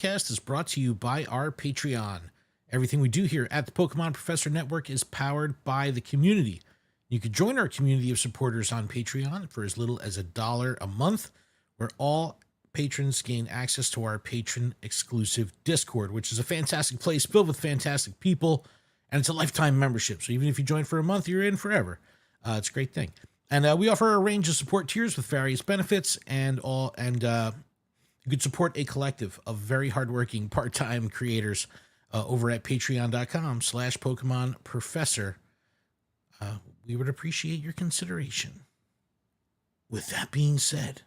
Podcast is brought to you by our Patreon. Everything we do here at the Pokemon Professor Network is powered by the community. You can join our community of supporters on Patreon for as little as $1 a month, where all patrons gain access to our patron exclusive Discord, which is a fantastic place filled with fantastic people, and it's a lifetime membership. So even if you join for a month, you're in forever. It's a great thing. And we offer a range of support tiers with various benefits you could support a collective of very hardworking part-time creators over at patreon.com/Pokemon Professor. We would appreciate your consideration. With that being said,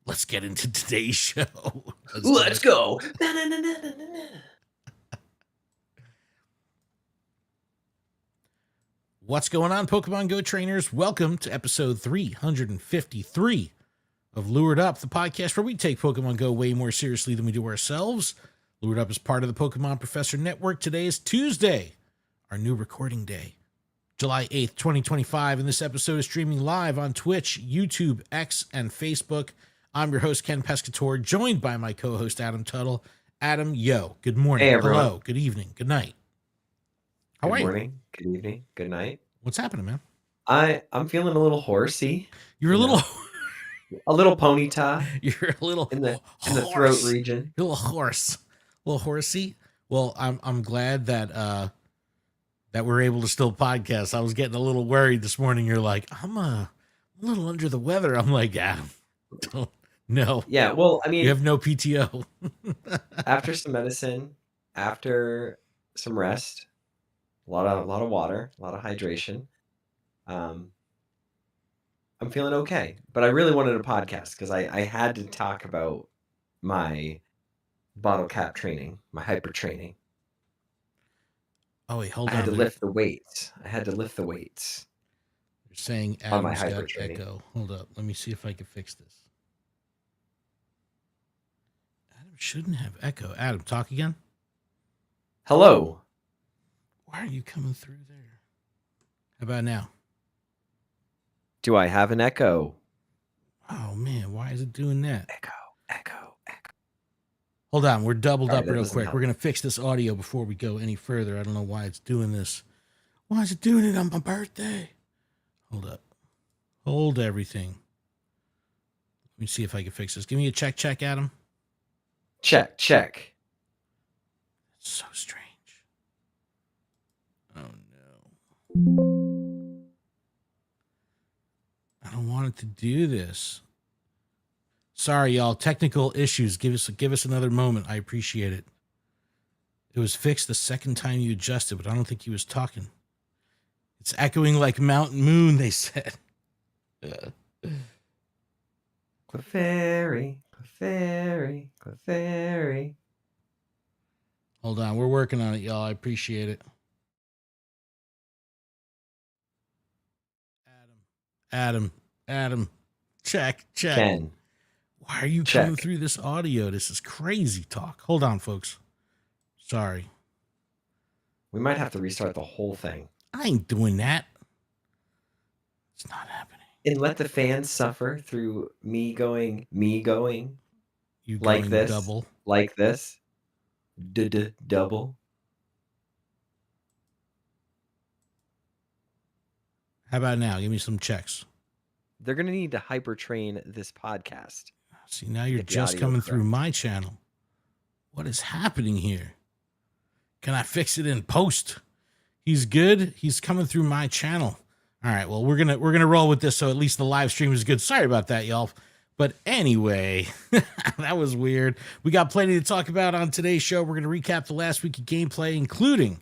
let's get into today's show. Let's go. What's going on, Pokemon Go trainers? Welcome to episode 353 of Lured Up, the podcast where we take Pokemon Go way more seriously than we do ourselves. Lured Up is part of the Pokemon Professor Network. Today is Tuesday, our new recording day, July 8th, 2025, and this episode is streaming live on Twitch, YouTube, X, and Facebook. I'm your host, Ken Pescatore, joined by my co-host, Adam Tuttle. Adam, yo, good morning. Hey, everyone. Hello, good evening, good night. How are you? Good morning, good evening, good night. What's happening, man? I'm feeling a little horsey. You're a little... A little ponyta. You're a little in the throat region. You're a little hoarse, a little horsey. Well, I'm glad that we're able to still podcast. I was getting a little worried this morning. You're like, I'm a little under the weather. I'm like, Adam, no. Yeah, well, I mean, you have no PTO. After some medicine, after some rest, a lot of water, a lot of hydration. I'm feeling okay, but I really wanted a podcast because I had to talk about my bottle cap training, my hyper training. Oh, wait, hold on. I had to lift the weights. You're saying Adam's got echo. Hold up. Let me see if I can fix this. Adam shouldn't have echo. Adam, talk again. Hello. Why are you coming through there? How about now? Do I have an echo? Oh, man. Why is it doing that? Echo. Hold on. We're doubled up real quick. We're going to fix this audio before we go any further. I don't know why it's doing this. Why is it doing it on my birthday? Hold up. Hold everything. Let me see if I can fix this. Give me a check, Adam. Check. It's so strange. Oh, no. I don't want it to do this. Sorry, y'all. Technical issues. Give us another moment. I appreciate it. It was fixed the second time you adjusted, but I don't think he was talking. It's echoing like Mountain Moon, they said. Clefairy. Hold on. We're working on it, y'all. I appreciate it. Adam. Check. Ken. Why are you coming through this audio? This is crazy talk. Hold on, folks. Sorry. We might have to restart the whole thing. I ain't doing that. It's not happening. And let the fans suffer through me going. You like going this. Double. Like this. Double. How about now? Give me some checks. They're going to need to hyper train this podcast. See, now you're just coming through my channel. What is happening here? Can I fix it in post? He's good. He's coming through my channel. All right. Well, we're gonna roll with this, so at least the live stream is good. Sorry about that, y'all. But anyway, that was weird. We got plenty to talk about on today's show. We're gonna recap the last week of gameplay, including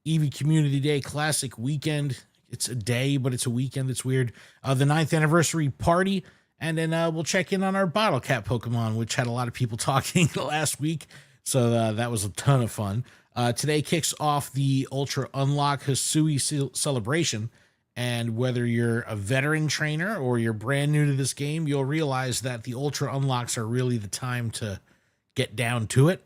Eevee Community Day Classic Weekend. It's a day, but it's a weekend. It's weird. The 9th anniversary party. And then we'll check in on our bottle cap Pokemon, which had a lot of people talking last week. So that was a ton of fun. Today kicks off the Ultra Unlock Hisui celebration. And whether you're a veteran trainer or you're brand new to this game, you'll realize that the Ultra Unlocks are really the time to get down to it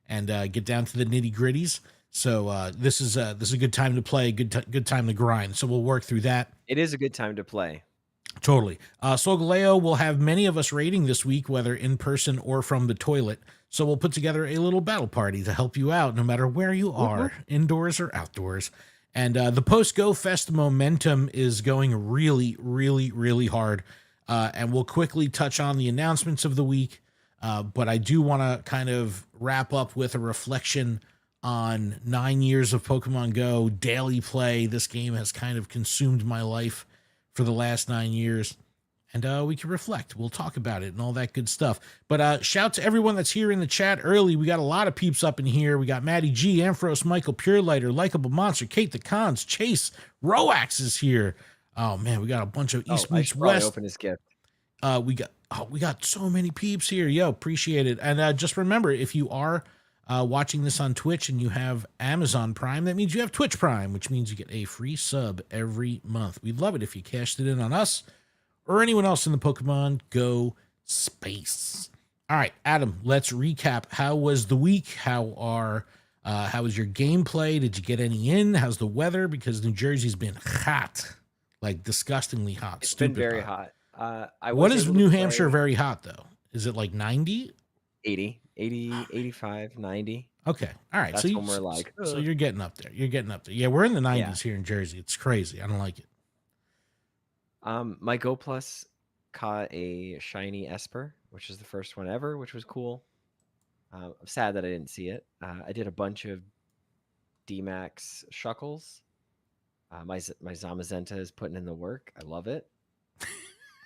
and get down to the nitty gritties. So this is a good time to play, good time to grind. So we'll work through that. It is a good time to play. Totally. Solgaleo will have many of us raiding this week, whether in person or from the toilet. So we'll put together a little battle party to help you out no matter where you are, indoors or outdoors. And the post-Go Fest momentum is going really, really, really hard. And we'll quickly touch on the announcements of the week. But I do want to kind of wrap up with a reflection on 9 years of Pokemon Go daily play. This game has kind of consumed my life for the last 9 years. And we can reflect. We'll talk about it and all that good stuff. But shout to everyone that's here in the chat early. We got a lot of peeps up in here. We got Maddie G, Ampharos, Michael, Purelighter, Likeable Monster, Kate the Cons, Chase, Roax is here. Oh man, we got a bunch of East meets West. Open his gift. We got so many peeps here. Yo, appreciate it. And just remember, if you are watching this on Twitch and you have Amazon Prime, that means you have Twitch Prime, which means you get a free sub every month. We'd love it if you cashed it in on us or anyone else in the Pokemon Go space. All right, Adam, let's recap. How was the week? How was your gameplay? Did you get any in? How's the weather? Because New Jersey's been hot, like disgustingly hot. It's been very hot. What is New Hampshire very hot, though? Is it like 90? 80, 85, 90. Okay. All right. That's when we're like, so you're getting up there. Yeah, we're in the 90s here in Jersey. It's crazy. I don't like it. My Go Plus caught a shiny Esper, which is the first one ever, which was cool. I'm sad that I didn't see it. I did a bunch of D-Max Shuckles. My Zamazenta is putting in the work. I love it.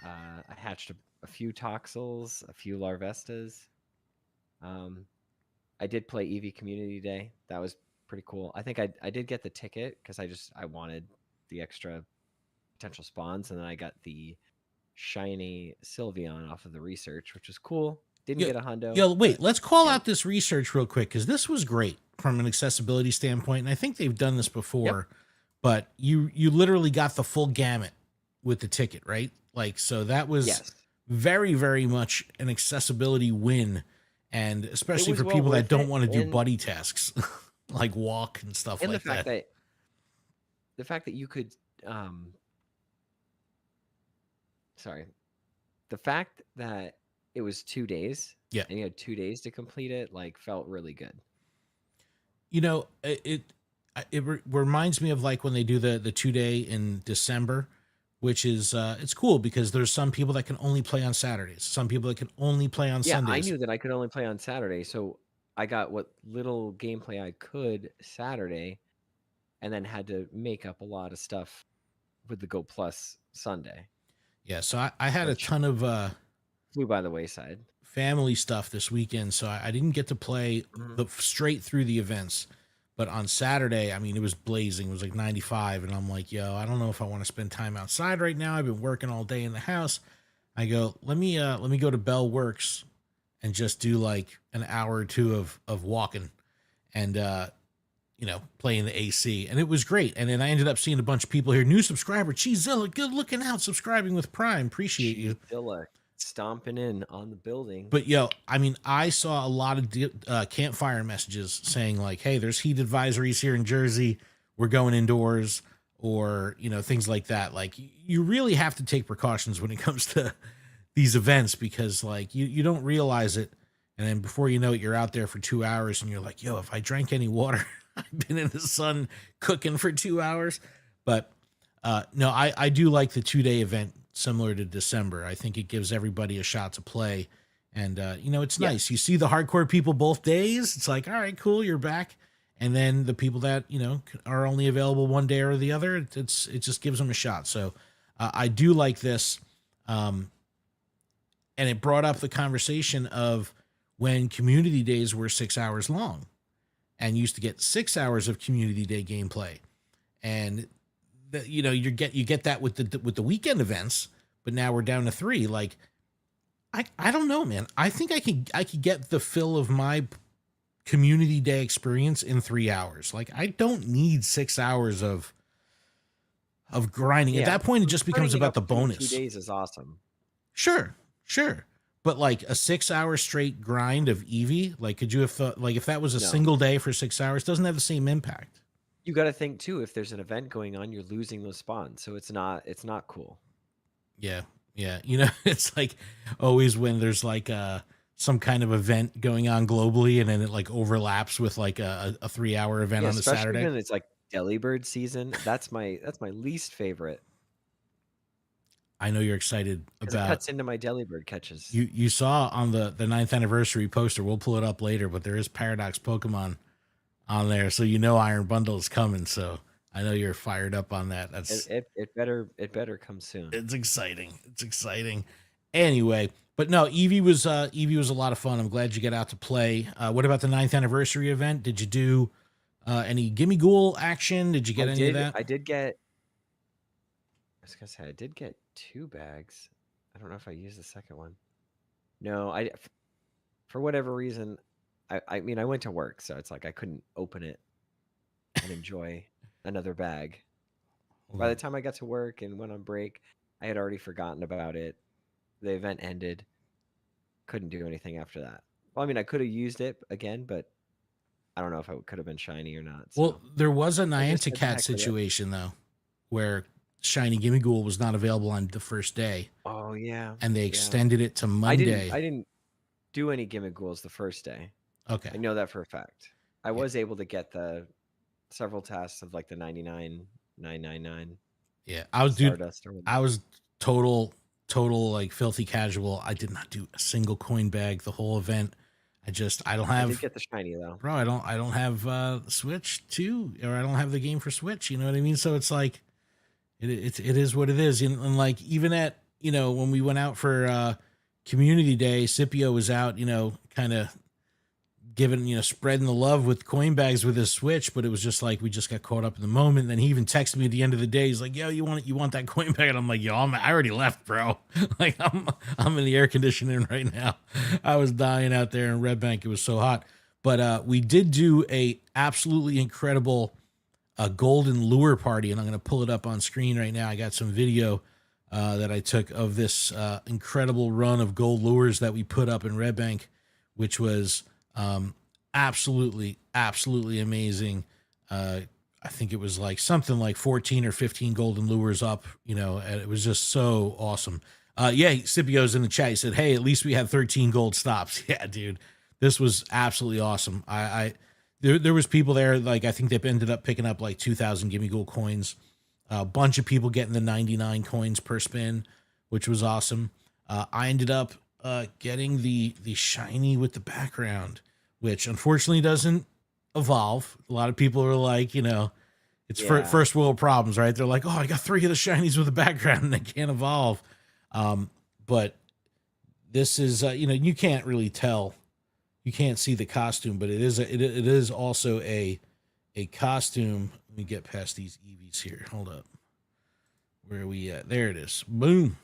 I hatched a few Toxels, a few Larvestas. I did play Eevee Community Day. That was pretty cool. I think I did get the ticket because I wanted the extra potential spawns, and then I got the shiny Sylveon off of the research, which was cool. Didn't get a hundo. Yo, wait, let's call out this research real quick because this was great from an accessibility standpoint, and I think they've done this before. But you literally got the full gamut with the ticket, right? Like, so that was very, very much an accessibility win, and especially for people that don't want to do buddy tasks like walk and stuff like that. The fact that you could the fact that it was 2 days and you had 2 days to complete it, like, felt really good. You know, it reminds me of like when they do the 2 day in December, which is it's cool because there's some people that can only play on Saturdays, some people that can only play on Sundays. I knew that I could only play on Saturday, so I got what little gameplay I could Saturday, and then had to make up a lot of stuff with the Go Plus Sunday. Yeah, so I had a ton of flew by the wayside family stuff this weekend, so I didn't get to play straight through the events. But on Saturday, I mean, it was blazing. It was like 95, and I'm like, yo, I don't know if I want to spend time outside right now. I've been working all day in the house. I go, let me go to Bell Works and just do like an hour or two of walking and playing the AC, and it was great. And then I ended up seeing a bunch of people here. New subscriber, Cheezilla, good looking out, subscribing with Prime. Appreciate you. Cheezilla stomping in on the building. But yo, I mean, I saw a lot of campfire messages saying like, hey, there's heat advisories here in Jersey. We're going indoors, or, things like that. Like, you really have to take precautions when it comes to these events because like you don't realize it. And then before you know it, you're out there for 2 hours and you're like, yo, if I drank any water, I've been in the sun cooking for 2 hours. But no, I do like the 2 day event similar to December. I think it gives everybody a shot to play. And, it's nice. You see the hardcore people both days. It's like, all right, cool, you're back. And then the people that, are only available one day or the other, it just gives them a shot. So I do like this. And it brought up the conversation of when community days were 6 hours long and used to get 6 hours of community day gameplay. And you get that with the weekend events, but now we're down to 3. Like, I don't know, man. I think I could get the fill of my community day experience in 3 hours. Like, I don't need 6 hours of grinding. At that point, it just becomes about the bonus. 2 days is awesome. Sure. But like a 6 hour straight grind of Eevee, like, could you have thought, like, if that was a single day for 6 hours, doesn't have the same impact. You got to think too, if there's an event going on, you're losing those spawns. So it's not cool. Yeah. Yeah. You know, it's like always when there's like some kind of event going on globally and then it like overlaps with like a 3 hour event Yeah, on a especially Saturday. when it's like Delibird season. That's my least favorite I know you're excited because it about cuts into my Delibird catches. you saw on the ninth anniversary poster. We'll pull it up later, but there is Paradox Pokemon on there. So you know Iron Bundle is coming. So I know you're fired up on that. It better come soon. It's exciting. It's exciting. Anyway, but no, Eevee was a lot of fun. I'm glad you get out to play. What about the ninth anniversary event? Did you do any Gimme Ghoul action? Did you get any of that? I did get. I was gonna say I did get 2 bags. I don't know if I used the second one. No, for whatever reason, I mean I went to work, so it's like I couldn't open it and enjoy another bag. By the time I got to work and went on break, I had already forgotten about it. The event ended. Couldn't do anything after that. Well, I mean, I could have used it again, but I don't know if it could have been shiny or not. So Well, there was a I just Niantic said the Cat heck with it. situation though, where Shiny Gimme Ghoul was not available on the first day, Oh yeah, and they yeah. extended it to I Monday. didn't do any gimmick ghouls the first day. Okay. I know that for a fact. I Yeah. was able to get the several tasks of like the 99,999 Yeah, I was Stardust or whatever. I was total like filthy casual. I did not do a single coin bag the whole event. I don't I did have get the shiny though. bro. I don't have Switch 2, or I don't have the game for Switch. You know what I mean? So it's like it is what it is. And like even at when we went out for Community Day, Scipio was out. Kind of giving spreading the love with coin bags with his Switch, but it was just like we just got caught up in the moment. And then he even texted me at the end of the day. He's like, "Yo, you want that coin bag?" And I'm like, "Yo, I already left, bro. Like I'm in the air conditioning right now. I was dying out there in Red Bank. It was so hot." But we did do a absolutely incredible golden lure party, and I'm going to pull it up on screen right now. I got some video that I took of this incredible run of gold lures that we put up in Red Bank, which was absolutely amazing. I think it was like something like 14 or 15 golden lures up, and it was just so awesome. Yeah, Scipio's in the chat. He said, "Hey, at least we had 13 gold stops." Yeah, dude, this was absolutely awesome. There was people there, like I think they ended up picking up like 2,000 Gimme Ghoul coins. A bunch of people getting the 99 coins per spin, which was awesome. I ended up getting the shiny with the background, which unfortunately doesn't evolve. A lot of people are like, it's first world problems, right? They're like, "Oh, I got 3 of the shinies with the background and they can't evolve." But this is, you can't really tell. You can't see the costume, but it is also a costume. Let me get past these EVs here. Hold up. Where are we at? There it is. Boom.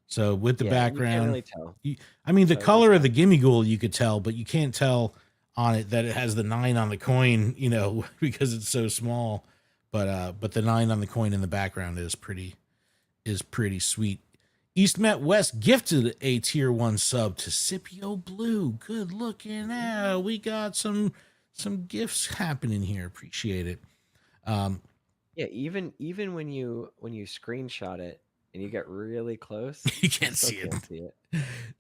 So with the background, you can't the really tell. color of the Gimme Ghoul you could tell, but you can't tell on it that it has the 9 on the coin, because it's so small. But the 9 on the coin in the background is pretty sweet. East Met West gifted a tier 1 sub to Scipio Blue. Good looking out. We got some gifts happening here. Appreciate it. Yeah, even when you screenshot it and you get really close, You can't see can't see it.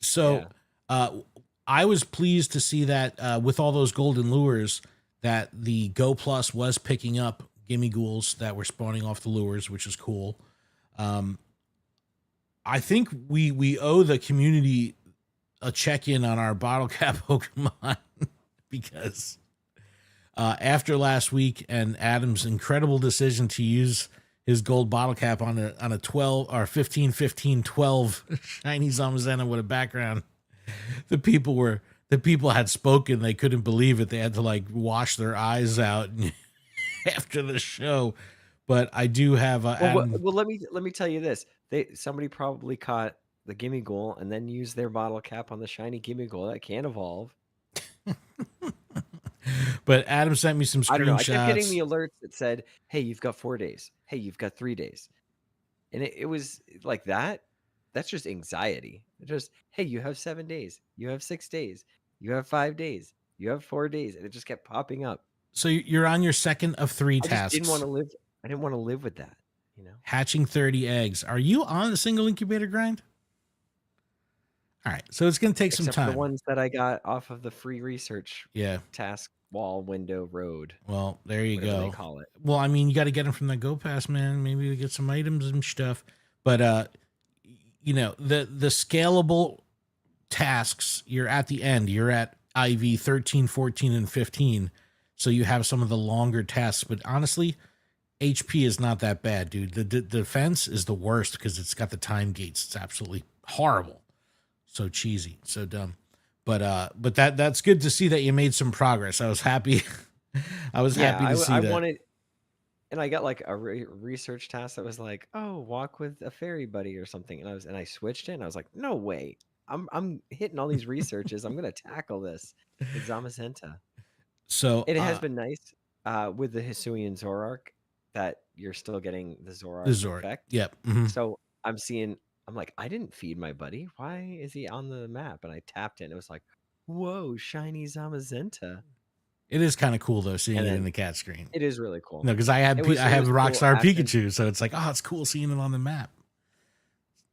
So I was pleased to see that with all those golden lures that the Go Plus was picking up Gimme Ghouls that were spawning off the lures, which is cool. I think we owe the community a check-in on our bottle cap Pokemon because after last week and Adam's incredible decision to use his gold bottle cap on a 12 or 15 12 shiny Zamazenta with a background, the people had spoken. They couldn't believe it. They had to like wash their eyes out after the show. But I do have well, let me tell you this. Somebody probably caught the Gimme Ghoul and then used their bottle cap on the shiny Gimme Ghoul that can evolve. But Adam sent me some screenshots. I don't know. I kept getting the alerts that said, "Hey, you've got 4 days. Hey, you've got 3 days," and it was like that. That's just anxiety. It's just, "Hey, you have 7 days. You have 6 days. You have 5 days. You have 4 days," and it just kept popping up. So you're on your second of 3 tasks. I didn't want to live with that. you know. Hatching 30 eggs. Are you on the single incubator grind? All right, so it's going to take some Except for the time. ones that I got off of the free research Yeah. task wall window road. Well, there you Whatever go. they call it. Well, I mean, you got to get them from the Go Pass, man. Maybe we get some items and stuff. But you know, the scalable tasks, you're at the end. You're at IV 13, 14, and 15. So you have some of the longer tasks. But honestly, HP is not that bad, dude. The defense is the worst because it's got the time gates. It's absolutely horrible. So cheesy, so dumb. But that's good to see that you made some progress. I was happy. I was happy to see I that. wanted, and I got like a research task that was like, oh, walk with a fairy buddy or something, and I switched it, and I was like, no way, I'm hitting all these researches. I'm gonna tackle this with Zamazenta. So And it has been nice with the Hisuian Zoroark that you're still getting the the Zoroark Zord. effect. Yep. So I'm like, I didn't feed my buddy. Why is he on the map? And I tapped it, and it was like, whoa, shiny Zamazenta. It is kind of cool though seeing And it in then the cat screen. it is really cool. No, because I have It was cool. Rockstar Ashton, Pikachu, so it's like, oh, it's cool seeing it on the map.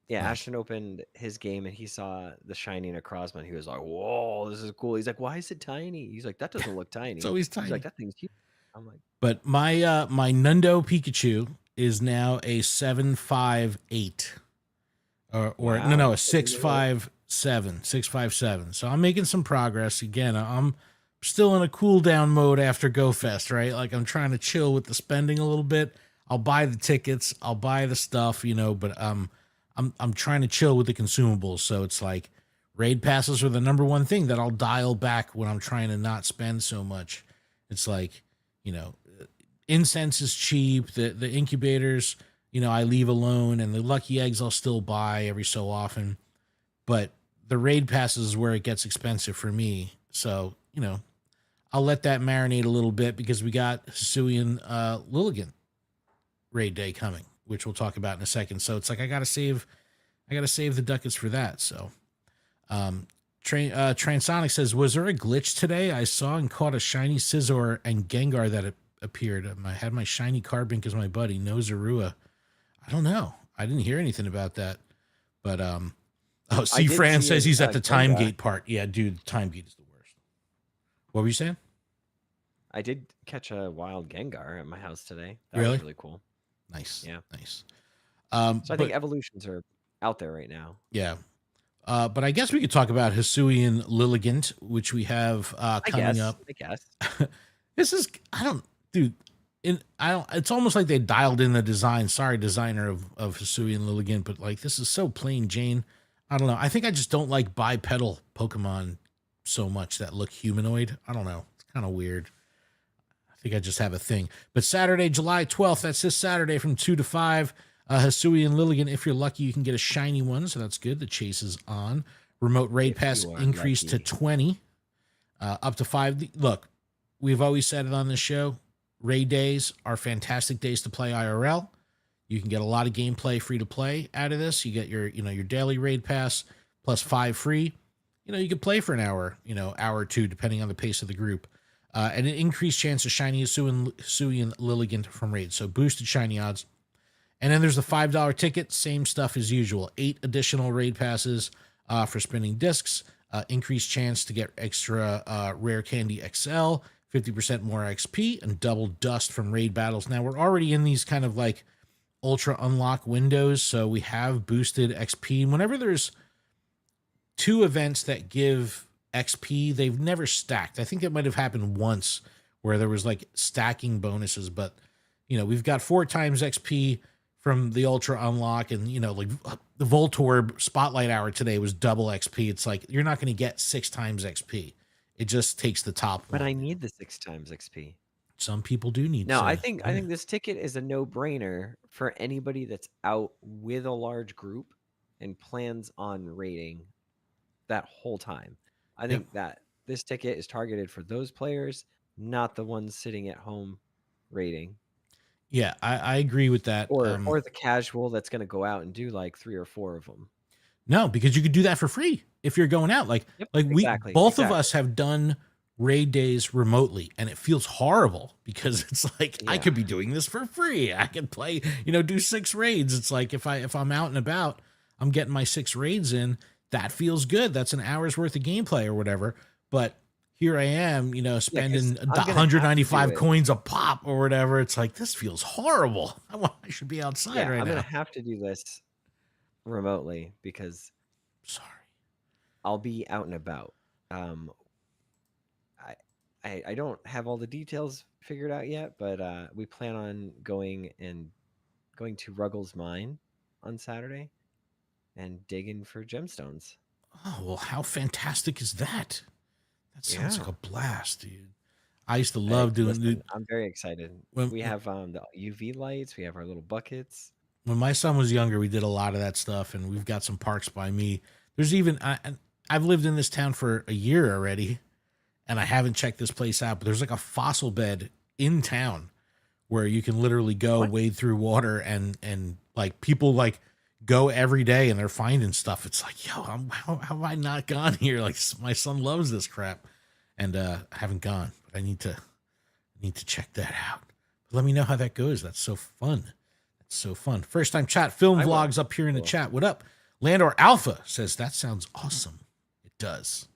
yeah, Nice. Ashton opened his game and he saw the shiny Necrozma. He was like, whoa, this is cool. He's like, why is it tiny? He's like, that doesn't look tiny. It's always He's tiny. like, that thing's huge. I'm like, But my my Nundo Pikachu is now a 758. Or wow. no, a 657. 657. So I'm making some progress. Again, I'm still in a cool down mode after GoFest, right? Like I'm trying to chill with the spending a little bit. I'll buy the tickets, I'll buy the stuff, you know, but I'm trying to chill with the consumables. So it's like raid passes are the number one thing that I'll dial back when I'm trying to not spend so much. It's like, you know, incense is cheap, the incubators, you know, I leave alone, and the lucky eggs I'll still buy every so often. But the raid passes is where it gets expensive for me. So, you know, I'll let that marinate a little bit because we got Hisuian Lilligant raid day coming, which we'll talk about in a second. So it's like I gotta save the ducats for that. So Transonic says, was there a glitch today? I saw and caught a shiny Scizor and Gengar that appeared. I had my shiny Carbink as my buddy. No Zorua. I don't know. I didn't hear anything about that. But Fran says he's at the time gate part. Yeah, dude, the time gate is the worst. What were you saying? I did catch a wild Gengar at my house today. That Really? was really cool. Nice. Yeah. Nice. So I think evolutions are out there right now. Yeah. But I guess we could talk about Hisuian Lilligant, which we have coming up. I guess. This is, it's almost like they dialed in the design. Sorry, designer of Hisuian Lilligant, but like this is so plain Jane. I don't know. I think I just don't like bipedal Pokemon so much that look humanoid. I don't know. It's kind of weird. I think I just have a thing. But Saturday, July 12th, that's this Saturday from 2 to 5. Hisuian Lilligant, if you're lucky, you can get a shiny one, so that's good. The chase is on. Remote raid pass increased to 20, up to 5. Look, we've always said it on this show. Raid days are fantastic days to play IRL. You can get a lot of gameplay free to play out of this. You get your daily raid pass plus 5 free. You can play for an hour, hour or two, depending on the pace of the group. And an increased chance of shiny Hisuian Lilligant from raids. So boosted shiny odds. And then there's the $5 ticket, same stuff as usual. 8 additional raid passes for spinning discs, increased chance to get extra rare candy XL, 50% more XP, and double dust from raid battles. Now we're already in these kind of like ultra unlock windows, so we have boosted XP. And whenever there's 2 events that give XP, they've never stacked. I think it might have happened once where there was like stacking bonuses, but we've got 4 times XP from the ultra unlock, and like the Voltorb spotlight hour today was double XP. It's like you're not going to get 6 times XP. It just takes the top But one. I need the 6 times XP. Some people do need. No, I think this ticket is a no-brainer for anybody that's out with a large group and plans on raiding that whole time. I think that this ticket is targeted for those players, not the ones sitting at home raiding. Yeah, I agree with that. Or the casual that's going to go out and do like 3 or 4 of them. No, because you could do that for free if you're going out. Like both of us have done raid days remotely, and it feels horrible because it's like I Yeah. could be doing this for free. I could play, do 6 raids. It's like if I'm out and about, I'm getting my 6 raids in. That feels good. That's an hour's worth of gameplay or whatever. But here I am, spending 195 coins a pop or whatever. It's like, this feels horrible. I should be outside right now. I'm gonna have to do this remotely because Sorry. I'll be out and about. I don't have all the details figured out yet, but we plan on going to Ruggles Mine on Saturday and digging for gemstones. Oh, well, how fantastic is that? That sounds like a blast, dude. I used to love doing. I'm very excited. We have the UV lights. We have our little buckets. When my son was younger, we did a lot of that stuff, and we've got some parks by me. There's even I've lived in this town for a year already, and I haven't checked this place out. But there's like a fossil bed in town where you can literally go wade through water, and like people like go every day, and they're finding stuff. It's like, yo, how have I not gone here? Like, my son loves this crap, and I haven't gone, but I need to check that out. But let me know how that goes. That's so fun. That's so fun. First time chat film vlogs up here in the chat. What up? Landor Alpha says that sounds awesome. It does.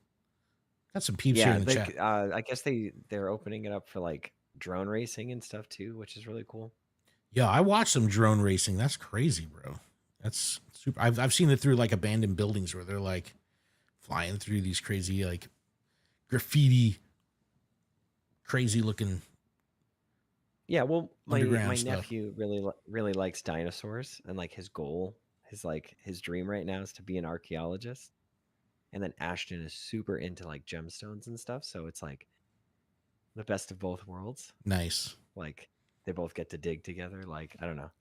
Got some peeps here in the chat. I guess they're opening it up for like drone racing and stuff too, which is really cool. Yeah, I watched some drone racing. That's crazy, bro. That's super. I've seen it through like abandoned buildings where they're like flying through these crazy like graffiti, crazy looking. Yeah, well, my stuff. nephew really likes dinosaurs, and like his dream right now is to be an archaeologist. And then Ashton is super into like gemstones and stuff, so it's like the best of both worlds. Nice. Like they both get to dig together. Like, I don't know.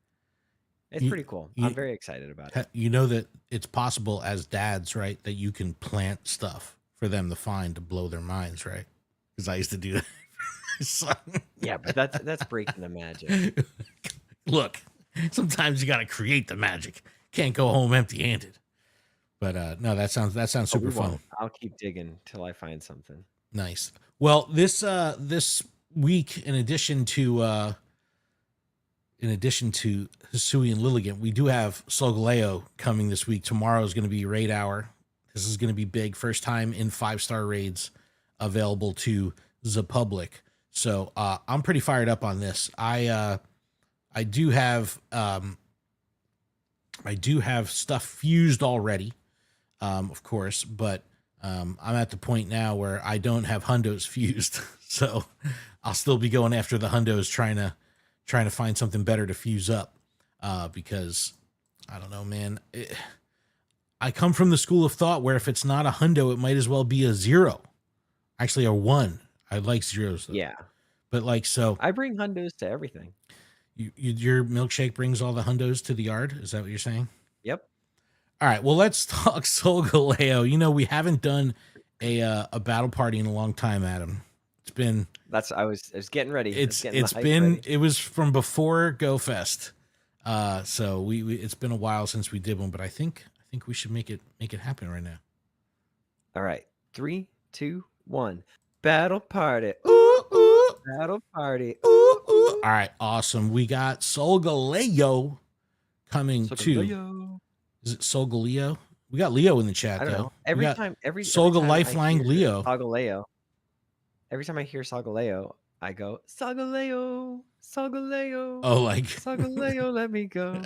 It's pretty cool. I'm very excited about it. You know that it's possible as dads, right, that you can plant stuff for them to find to blow their minds, right? Because I used to do that. Yeah, but that's breaking the magic. Look, sometimes you got to create the magic. Can't go home empty-handed. But no, that sounds super fun. I'll keep digging till I find something. Nice. Well, this week, in addition to Hisui and Lilligant, we do have Solgaleo coming this week. Tomorrow is going to be raid hour. This is going to be big. First time in 5-star raids available to the public. So I'm pretty fired up on this. I do have stuff fused already, of course, but I'm at the point now where I don't have hundos fused. So I'll still be going after the hundos, trying to find something better to fuse up, because I don't know, man. I come from the school of thought where if it's not a hundo, it might as well be a 0. Actually, a 1. I like 0s though. Yeah. But like, so I bring hundos to everything. Your milkshake brings all the hundos to the yard. Is that what you're saying? Yep. All right. Well, let's talk Solgaleo. We haven't done a battle party in a long time, Adam. It's been. I was getting ready. It was from before GoFest. So it's been a while since we did one, but I think we should make it happen right now. All right. 3, 2, 1. Battle party. Ooh, ooh. Battle party. Ooh, ooh. All right. Awesome. We got Solgaleo coming to. Is it Solgaleo? We got Leo in the chat, I don't though. know. Every time Solga Lifeline Leo. Solgaleo. Every time I hear Solgaleo, I go, Solgaleo, Solgaleo. Oh, like Solgaleo, let me go.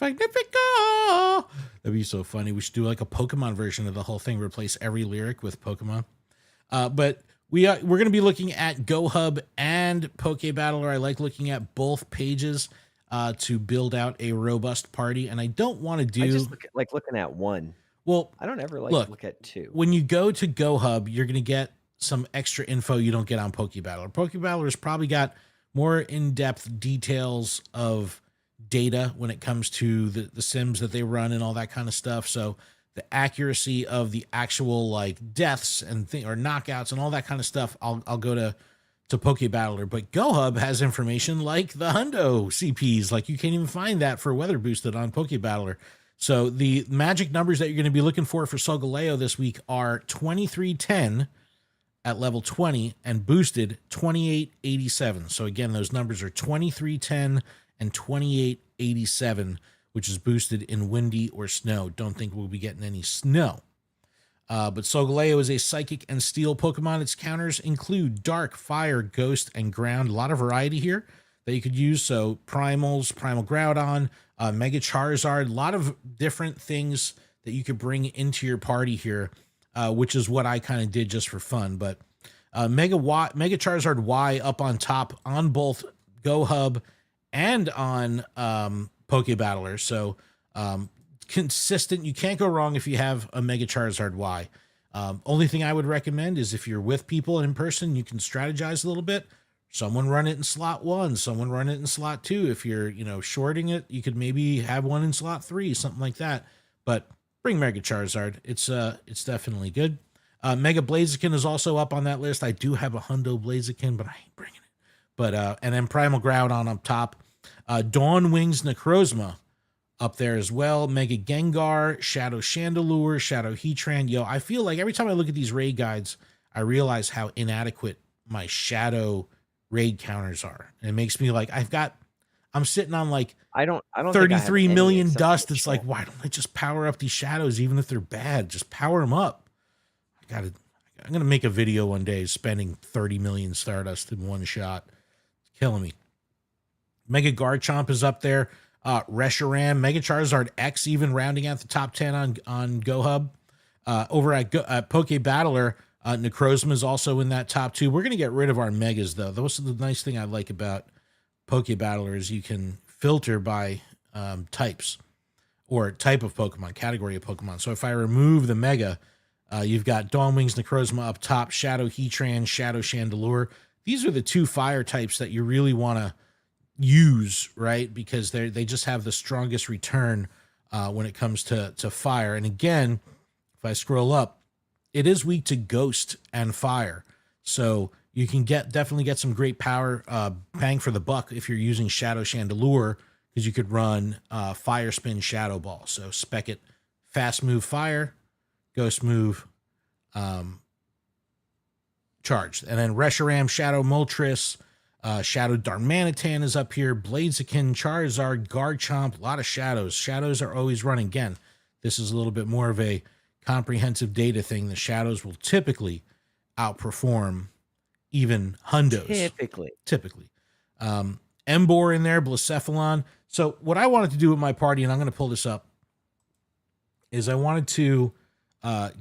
Magnifico. That'd be so funny. We should do like a Pokemon version of the whole thing, replace every lyric with Pokemon. But we're going to be looking at GoHub and Poké Battler. I like looking at both pages to build out a robust party, and I don't want to do. I just like looking at one. Well, I don't ever look at 2. When you go to GoHub, you're going to get some extra info you don't get on Poké Battler. Poké Battler's probably got more in-depth details of data when it comes to the sims that they run and all that kind of stuff. So the accuracy of the actual like deaths and or knockouts and all that kind of stuff, I'll go to Poké Battler. But GoHub has information like the hundo CPs. Like you can't even find that for weather boosted on Poké Battler. So the magic numbers that you're going to be looking for Solgaleo this week are 2310. at level 20 and boosted 2887. So again, those numbers are 2310 and 2887, which is boosted in windy or snow. Don't think we'll be getting any snow. But Solgaleo is a psychic and steel Pokemon. Its counters include dark, fire, ghost, and ground. A lot of variety here that you could use. So primals, Primal Groudon, Mega Charizard, a lot of different things that you could bring into your party here, which is what I kind of did just for fun. But Mega Charizard Y up on top on both Go Hub and on Poké Battler. So consistent. You can't go wrong if you have a Mega Charizard Y. Only thing I would recommend is if you're with people in person, you can strategize a little bit. Someone run it in slot 1, someone run it in slot 2. If you're, shorting it, you could maybe have one in slot 3, something like that. But bring Mega Charizard. It's definitely good. Mega Blaziken is also up on that list. I do have a Hundo Blaziken, but I ain't bringing it. But and then Primal Groudon up top. Dawn Wings Necrozma up there as well. Mega Gengar, Shadow Chandelure, Shadow Heatran. Yo, I feel like every time I look at these raid guides, I realize how inadequate my Shadow raid counters are. And it makes me like, I'm sitting on like I don't 33 million dust. It's like, why don't I just power up these Shadows, even if they're bad? Just power them up. I'm going to make a video one day spending 30 million Stardust in one shot. It's killing me. Mega Garchomp is up there. Reshiram, Mega Charizard X, even rounding out the top 10 on Go Hub. Over at Poké Battler, Necrozma is also in that top 2. We're going to get rid of our Megas, though. That's the nice thing I like about Poké Battler is you can filter by types or type of Pokemon, category of Pokemon. So if I remove the Mega, you've got Dawn Wings Necrozma up top, Shadow Heatran, Shadow Chandelure. These are the 2 fire types that you really want to use, right? Because they just have the strongest return when it comes to fire. And again, if I scroll up, it is weak to ghost and fire. So you can definitely get some great power bang for the buck if you're using Shadow Chandelure, because you could run Fire Spin Shadow Ball. So spec it, fast move fire, ghost move charged. And then Reshiram, Shadow Moltres, Shadow Darmanitan is up here, Blaziken, Charizard, Garchomp, a lot of shadows. Shadows are always running. Again, this is a little bit more of a comprehensive data thing. The shadows will typically outperform even Hundos. Typically. Emboar in there, Blacephalon. So what I wanted to do with my party, and I'm going to pull this up, is I wanted to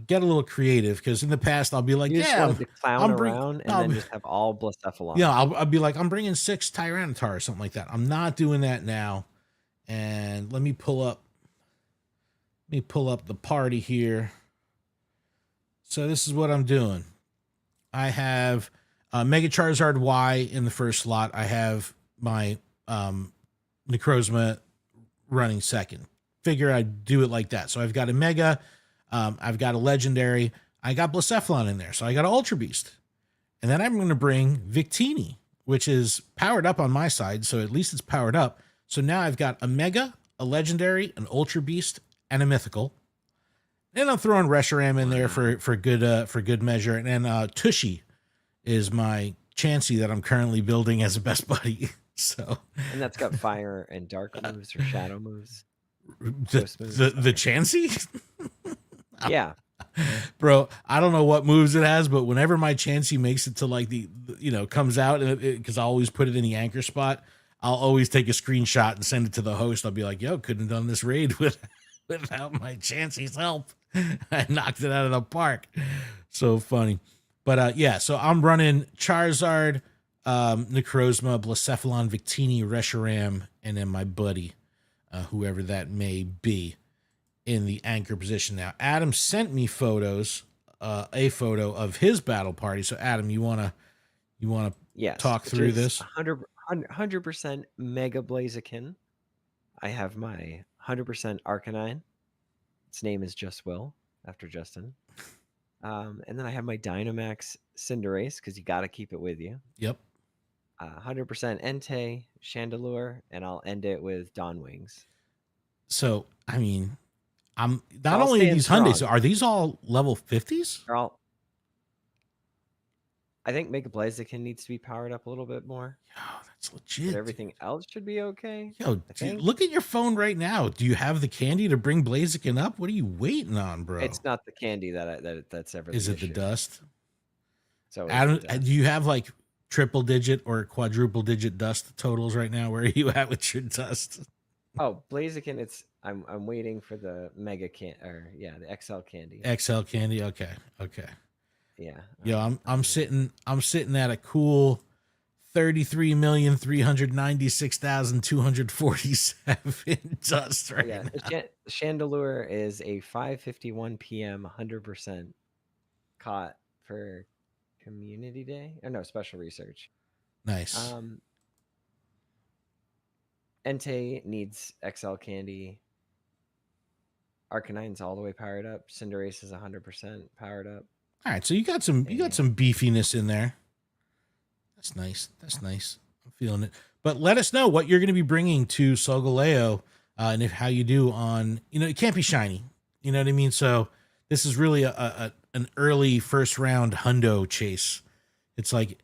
get a little creative, because in the past I'll be like, you just wanted to clown around and then just have all Blacephalon. Yeah, I'll be like, I'm bringing 6 Tyranitar or something like that. I'm not doing that now. And let me pull up the party here. So this is what I'm doing. I have Mega Charizard Y in the first slot. I have my Necrozma running second. Figure I'd do it like that. So I've got a Mega, I've got a Legendary, I got Blacephalon in there. So I got an Ultra Beast. And then I'm going to bring Victini, which is powered up on my side. So at least it's powered up. So now I've got a Mega, a Legendary, an Ultra Beast, and a Mythical. And I'm throwing Reshiram in there for good measure. And then Tushy is my Chansey that I'm currently building as a best buddy. So, and that's got fire and dark moves or shadow moves. The Chansey? Yeah. Bro, I don't know what moves it has, but whenever my Chansey makes it to like comes out, because I always put it in the anchor spot, I'll always take a screenshot and send it to the host. I'll be like, yo, couldn't have done this raid without my Chansey's help. I knocked it out of the park. So funny. But yeah, so I'm running Charizard, Necrozma, Blacephalon, Victini, Reshiram, and then my buddy, whoever that may be, in the anchor position. Now, Adam sent me photos, a photo of his battle party. So Adam, you wanna talk through this? 100% Mega Blaziken. I have my 100% Arcanine. Its name is Just Will, after Justin. And then I have my Dynamax Cinderace, because you got to keep it with you. Yep. 100% Entei, Chandelure, and I'll end it with Dawn Wings. So, I mean, I'm not only these Hyundais, are these all level 50s? They're all. I think Mega Blaziken needs to be powered up a little bit more, Yo, that's but legit. everything else should be okay. Yo, I think look at your phone right now. Do you have the candy to bring Blaziken up? What are you waiting on, bro? it's not the candy that's ever Is the it the issue. dust? It's always Adam, the dust. do you have like triple digit or quadruple digit dust totals right now? Where are you at with your dust? Oh, Blaziken, I'm waiting for the Mega the XL candy. XL candy. Okay. Yeah. Yo, I'm sitting at a cool 33,396,247 dust right now. The Chandelure is a 5:51 p.m. 100% caught for Community Day. Or no, special research. Nice. Entei needs XL candy. Arcanine's all the way powered up. Cinderace is 100% powered up. All right, so you got some beefiness in there. That's nice. I'm feeling it. But let us know what you're going to be bringing to Solgaleo, and how you do on. It can't be shiny. You know what I mean? So this is really an early first round hundo chase. It's like,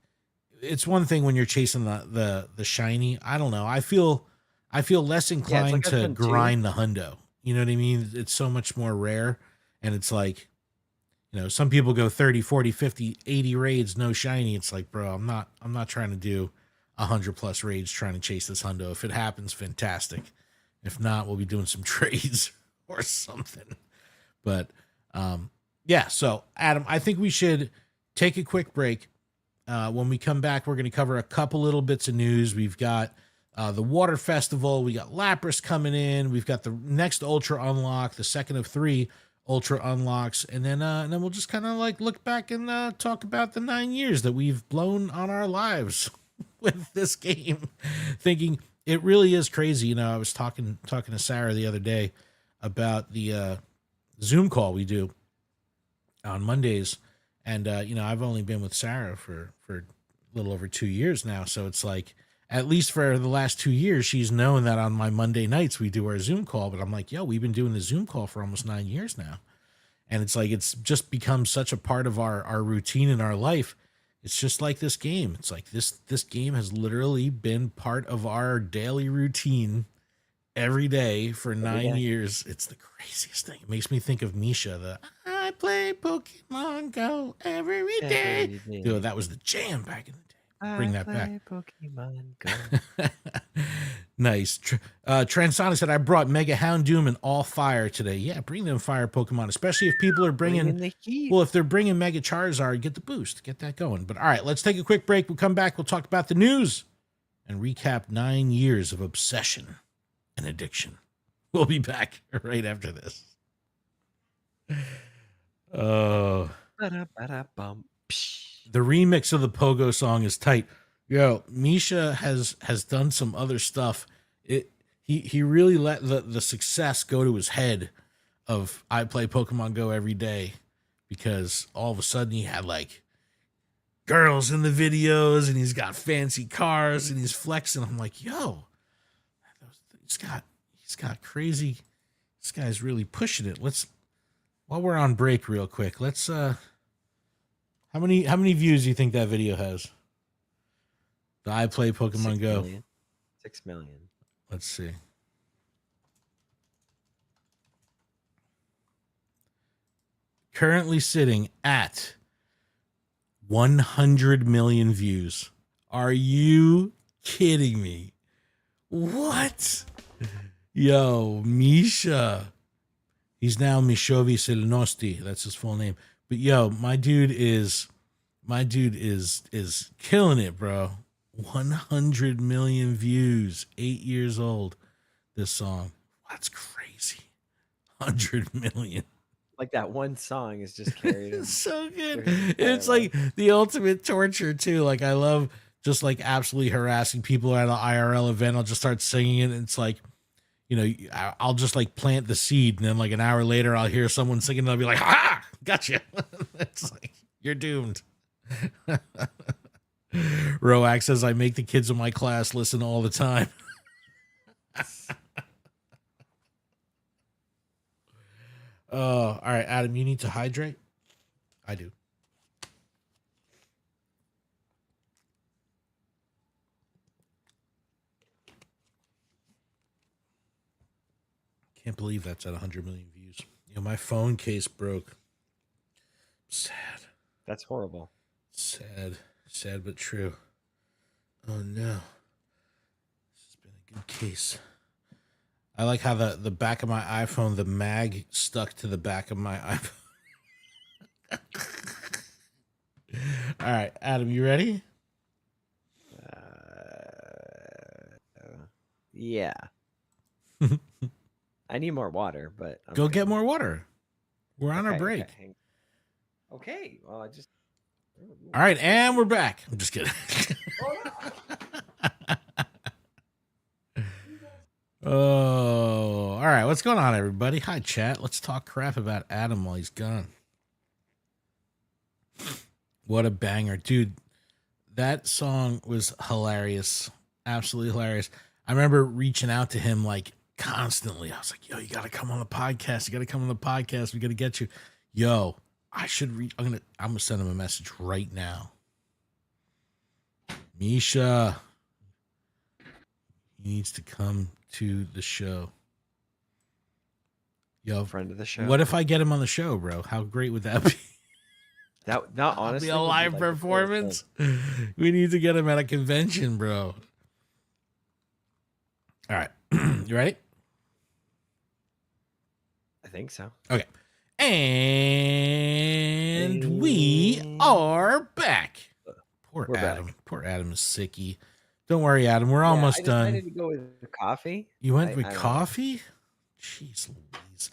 it's one thing when you're chasing the shiny. I don't know. I feel less inclined to grind the hundo. You know what I mean? It's so much more rare, and it's like, some people go 30, 40, 50, 80 raids, no shiny. It's like, bro, I'm not trying to do 100+ raids trying to chase this hundo. If it happens, fantastic. If not, we'll be doing some trades or something. But yeah, so Adam, I think we should take a quick break. When we come back, we're going to cover a couple little bits of news. We've got the Water Festival. We got Lapras coming in. We've got the next Ultra Unlock, the second of 3 Ultra Unlocks. And then we'll just kind of like look back and talk about the 9 years that we've blown on our lives with this game. Thinking it really is crazy. I was talking to Sarah the other day about the Zoom call we do on Mondays. And, I've only been with Sarah for a little over 2 years now. So it's like, at least for the last 2 years, she's known that on my Monday nights, we do our Zoom call. But I'm like, yo, we've been doing the Zoom call for almost 9 years now. And it's like, it's just become such a part of our routine in our life. It's just like this game. It's like this game has literally been part of our daily routine every day for 9 years. It's the craziest thing. It makes me think of Misha, I play Pokemon Go every day. Dude, that was the jam back in the day. Bring that back. Pokemon Go. Nice. Transonic said, I brought Mega Houndoom and all fire today. Yeah, bring them fire Pokemon, especially if people are bringing the heat. Well, if they're bringing Mega Charizard, get the boost. Get that going. But all right, let's take a quick break. We'll come back. We'll talk about the news and recap 9 years of obsession and addiction. We'll be back right after this. Oh. The remix of the Pogo song is tight. Yo, Misha has done some other stuff. He really let the success go to his head of I play Pokemon Go every day, because all of a sudden he had like girls in the videos and he's got fancy cars and he's flexing. I'm like, yo, he's got crazy. This guy's really pushing it. While we're on break real quick, let's how many views do you think that video has? The I play Pokemon Go. 6 million. Let's see. Currently sitting at 100 million views. Are you kidding me? What? Yo, Misha. He's now Mishovi Silinosti. That's his full name. But yo, my dude is killing it, bro. 100 million views, 8 years old. This song. That's crazy. 100 million. Like that one song is just carried. It's so good. It's like the ultimate torture too. Like I love just like absolutely harassing people at an IRL event. I'll just start singing it. And it's like, I'll just like plant the seed, and then like an hour later, I'll hear someone singing, and I'll be like, "Ha! Gotcha!" It's like you're doomed. Roax says, "I make the kids in my class listen all the time." Oh, all right, Adam, you need to hydrate. I do. Can't believe that's at 100 million views. You know, my phone case broke. Sad. That's horrible. Sad but true. Oh no. This has been a good case. I like how the back of my iPhone, the mag stuck to the back of my iPhone. All right, Adam, you ready? Yeah. I need more water, but Go get more water. We're on our break. Okay. Well, I just. All right, and we're back. I'm just kidding. Oh, all right. What's going on, everybody? Hi, chat. Let's talk crap about Adam while he's gone. What a banger, dude. That song was hilarious. Absolutely hilarious. I remember reaching out to him like constantly. I was like, yo, you got to come on the podcast. You got to come on the podcast. We got to get you. Yo, I should reach. I'm going to send him a message right now. Misha, he needs to come to the show. Yo, friend of the show. What if I get him on the show, bro? How great would that be? That not honestly be a live performance. We need to get him at a convention, bro. All right. You ready? I think so. Okay. And we are back. Poor Adam. Back. Poor Adam is sicky. Don't worry, Adam. We're almost done. I decided to go with coffee. You went with coffee? Jeez Louise.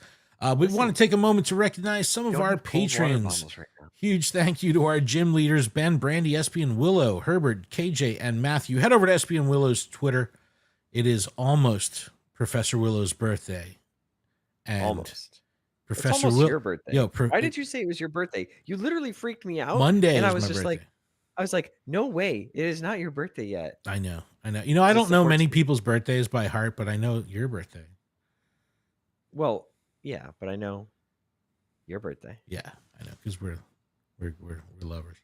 We want to take a moment to recognize some of our patrons. Right, huge thank you to our gym leaders, Ben, Brandy, Espy, and Willow, Herbert, KJ, and Matthew. Head over to Espy and Willow's Twitter. It is almost Professor Willow's birthday. And almost. Professor it's almost your birthday. Yo, why did you say it was your birthday? You literally freaked me out. Monday and is I was my just birthday. I was like, no way. It is not your birthday yet. I know. You know, I don't know many people's birthdays by heart, but I know your birthday. Well, yeah, but I know your birthday. Yeah, I know, because we're lovers.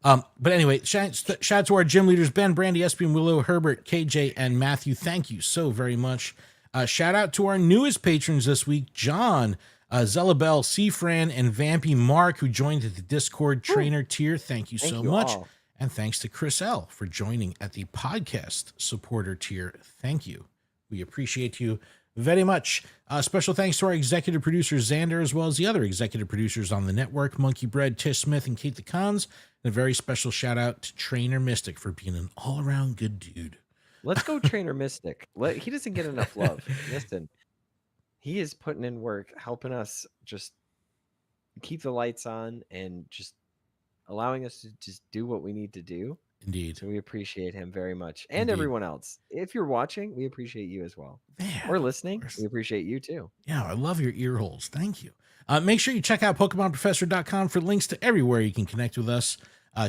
But anyway, shout out to our gym leaders, Ben, Brandy, Espy, and Willow, Herbert, KJ, and Matthew. Thank you so very much. Shout out to our newest patrons this week, John, Zelabel, Cfran, and Vampy Mark, who joined at the Discord trainer tier. Thank you so much. All. And thanks to Chris L for joining at the podcast supporter tier. Thank you. We appreciate you very much. Special thanks to our executive producer, Xander, as well as the other executive producers on the network, Monkey Bread, Tish Smith, and Kate the Cons. And a very special shout out to Trainer Mystic for being an all-around good dude. Let's go Trainer Mystic. He doesn't get enough love. Listen, he is putting in work, helping us just keep the lights on and just allowing us to just do what we need to do. Indeed. So we appreciate him very much. And everyone else. If you're watching, we appreciate you as well. Man, or listening, we appreciate you too. Yeah, I love your ear holes. Thank you. Make sure you check out PokemonProfessor.com for links to everywhere you can connect with us.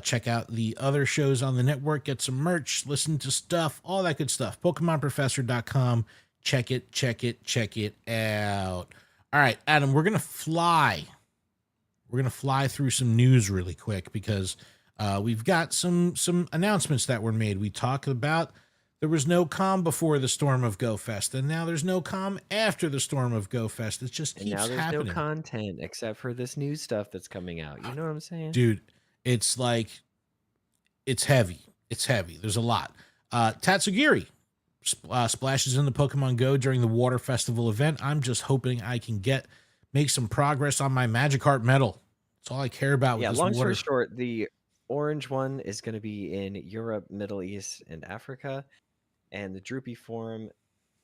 Check out the other shows on the network, get some merch, listen to stuff, all that good stuff. PokemonProfessor.com. Check it out. All right, Adam, we're going to fly. We're going to fly through some news really quick because we've got some announcements that were made. We talked about there was no comm before the Storm of Go Fest, and now there's no comm after the Storm of Go Fest. It just keeps happening. And now there's no content except for this new stuff that's coming out. You know what I'm saying? Dude, it's like, it's heavy. It's heavy. There's a lot. Tatsugiri splashes into Pokemon Go during the Water Festival event. I'm just hoping I can make some progress on my Magikarp medal. That's all I care about with this long water. story short, the orange one is going to be in Europe, Middle East, and Africa. And the droopy form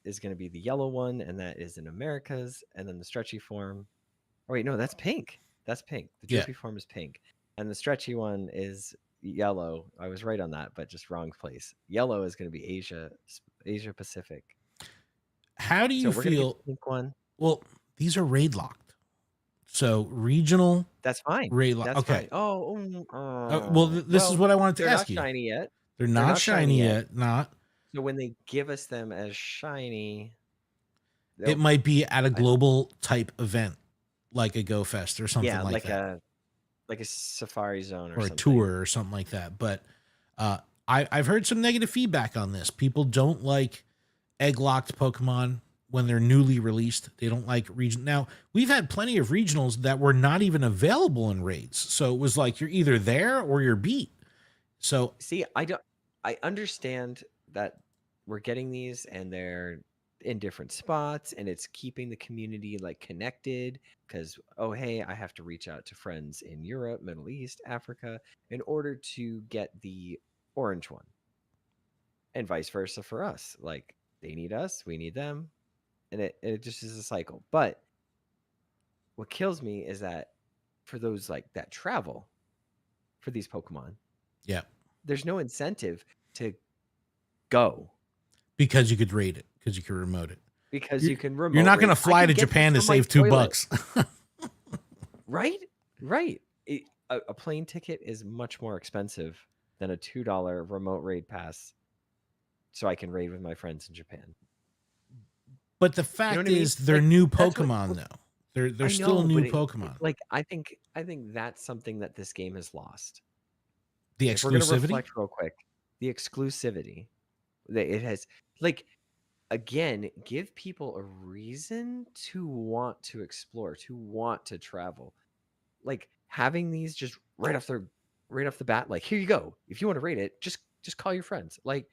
is going to be the yellow one, and that is in Americas. And then the stretchy form... Oh, wait, no, that's pink. That's pink. The droopy form is pink. And the stretchy one is yellow. I was right on that, but just wrong place. Yellow is going to be Asia Pacific. How do you feel? Pink one. Well, these are raid locked. So regional. That's fine. Raid locked. Okay. Fine. This is what I wanted to ask you. They're not shiny yet. They're not shiny yet. Not. So when they give us them as shiny, it might be at a global type event, like a Go Fest or something like that. Like a Safari Zone or a tour or something like that. But I've heard some negative feedback on this. People don't like egg locked Pokemon when they're newly released. They don't like region. Now, we've had plenty of regionals that were not even available in raids. So it was like you're either there or you're beat. So see, I understand that we're getting these and they're in different spots and it's keeping the community like connected because, oh, hey, I have to reach out to friends in Europe, Middle East, Africa in order to get the orange one, and vice versa for us. Like, they need us, we need them, and it just is a cycle. But what kills me is that for those like that travel for these Pokemon, yeah, there's no incentive to go because you could raid it, because you could remote it. because you can remote. You're not going to rate. I fly can to get this Japan to from my save toilet. $2. Right? Right. A plane ticket is much more expensive than a $2 remote raid pass so I can raid with my friends in Japan. But the fact what I mean? is, they're Like, new that's what- Pokemon, though. They're I still know, new but Pokemon. like, I think that's something that this game has lost. The If we're going to exclusivity? reflect real quick, the exclusivity that it has, like, again, give people a reason to want to explore, to want to travel. Like, having these just right off the bat, like, here you go. If you want to rate it, just call your friends. Like,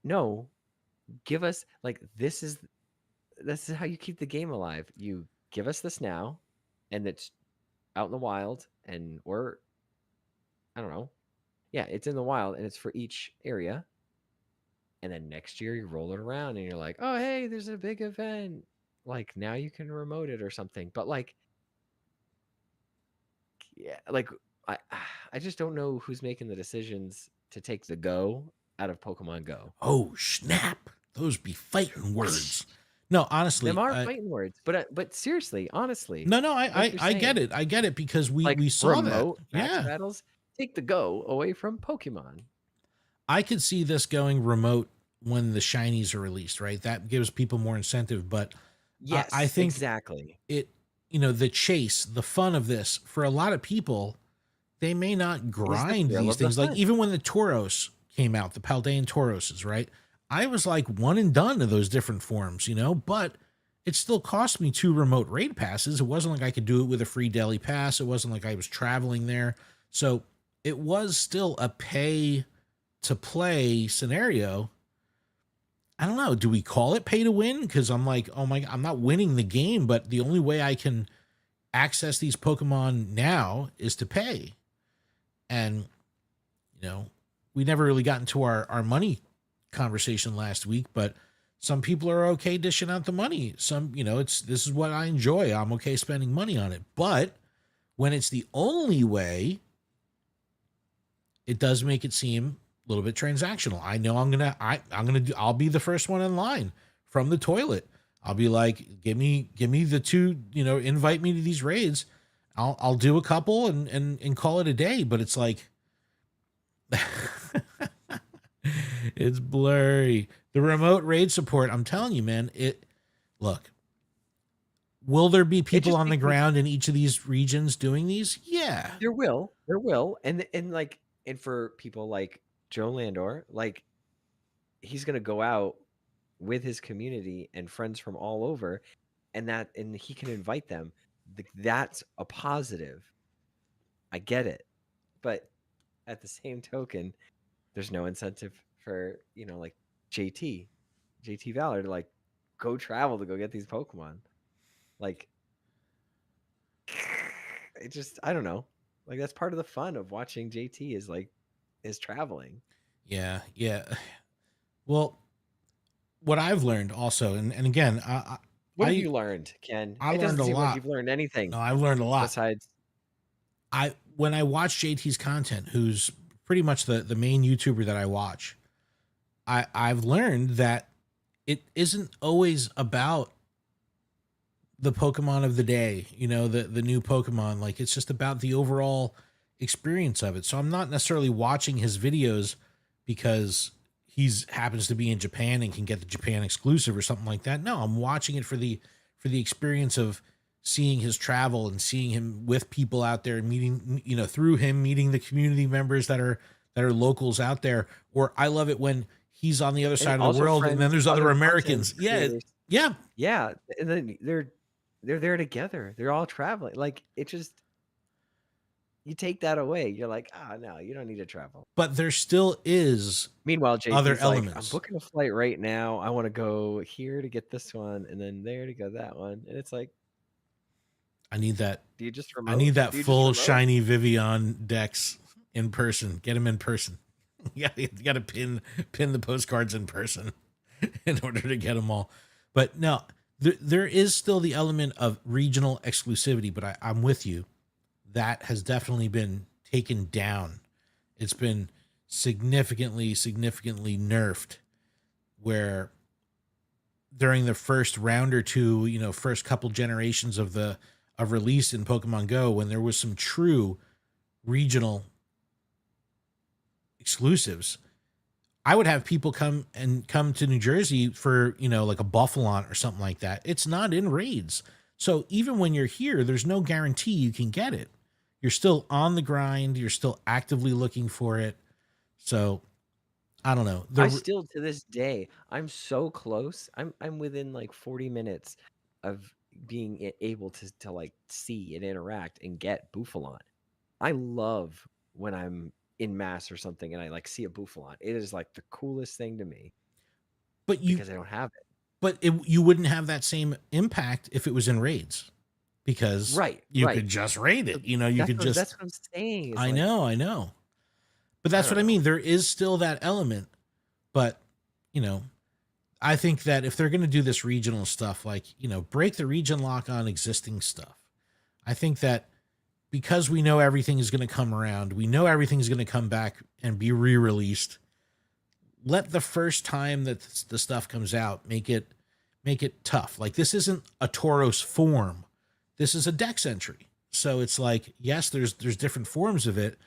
no, give us, like, this is how you keep the game alive. You give us this now, and it's out in the wild, and or I don't know. Yeah, it's in the wild and it's for each area. And then next year you roll it around and you're like, oh, hey, there's a big event. Like, now you can remote it or something. But like, yeah, like I just don't know who's making the decisions to take the Go out of Pokemon Go. Oh, snap. Those be fighting words. No, honestly. Them are fighting words. But seriously, honestly. No, like I get it. I get it because we saw remote that. match Yeah. battles, take the Go away from Pokemon. I could see this going remote when the shinies are released, right? That gives people more incentive. But Yes, I think exactly. the chase, the fun of this, for a lot of people, they may not grind thrill these of the things. Like fun. even when the Tauros came out, the Paldean Tauroses, right? I was like one and done to those different forms, but it still cost me 2 remote raid passes. It wasn't like I could do it with a free daily pass. It wasn't like I was traveling there. So it was still a pay to play scenario. I don't know. Do we call it pay to win? Because I'm like, oh my, I'm not winning the game, but the only way I can access these Pokemon now is to pay. And, we never really got into our money conversation last week, but some people are okay dishing out the money. Some, this is what I enjoy. I'm okay spending money on it. But when it's the only way, it does make it seem a little bit transactional. I know I'll be the first one in line from the toilet. I'll be like, give me the 2, invite me to these raids. I'll do a couple and call it a day. But it's like, it's blurry. The remote raid support, I'm telling you, man, look, will there be people on the ground in each of these regions doing these? Yeah. There will. And for people like Joe Landor, like, he's going to go out with his community and friends from all over, and he can invite them. That's a positive. I get it. But at the same token, there's no incentive for, like JT Valor to like go travel to go get these Pokemon. Like, it just, I don't know. Like, that's part of the fun of watching JT is traveling. Yeah. Well, what I've learned also, and again, what have you learned, Ken? I it doesn't learned a seem lot. Like you've learned anything. No, I've learned a lot. Besides, when I watch JT's content, who's pretty much the main YouTuber that I watch, I've learned that it isn't always about the Pokemon of the day, the new Pokemon. Like, it's just about the overall experience of it. So I'm not necessarily watching his videos because he's happens to be in Japan and can get the Japan exclusive or something like that. No, I'm watching it for the experience of seeing his travel and seeing him with people out there and meeting, through him meeting the community members that are locals out there. Or I love it when he's on the other side of the world and then there's other Americans. Yeah. Yeah, Yeah, and then they're there together. They're all traveling. Like it just you take that away. You're like, ah, no, you don't need to travel. but there still is Meanwhile, other JP's like, I'm elements. booking a flight right now. I want to go here to get this one, and then there to go that one. And it's like, I need that. do you just I remote? need that Do you just full remote? shiny Vivian Dex in person. Get them in person. Yeah, you got to pin the postcards in person in order to get them all. But no, there is still the element of regional exclusivity. But I'm with you. That has definitely been taken down. It's been significantly nerfed. Where during the first round or two, first couple generations of release in Pokemon Go, when there was some true regional exclusives, I would have people come to New Jersey for, like a Buffalon or something like that. It's not in raids. So even when you're here, there's no guarantee you can get it. You're still on the grind. You're still actively looking for it. So I don't know. I still, to this day, I'm so close. I'm within like 40 minutes of being able to like see and interact and get Buffalon. I love when I'm in Mass or something and I like see a Buffalon. It is like the coolest thing to me because I don't have it. But you wouldn't have that same impact if it was in raids, because you could just raid it. That's what I'm saying. I know. But that's what I mean. There is still that element. But, I think that if they're going to do this regional stuff, like, break the region lock on existing stuff. I think that because we know everything is going to come around, we know everything is going to come back and be re-released. Let the first time that the stuff comes out, make it tough. Like, this isn't a Tauros form. This is a Dex entry. So it's like, yes, there's different forms of it,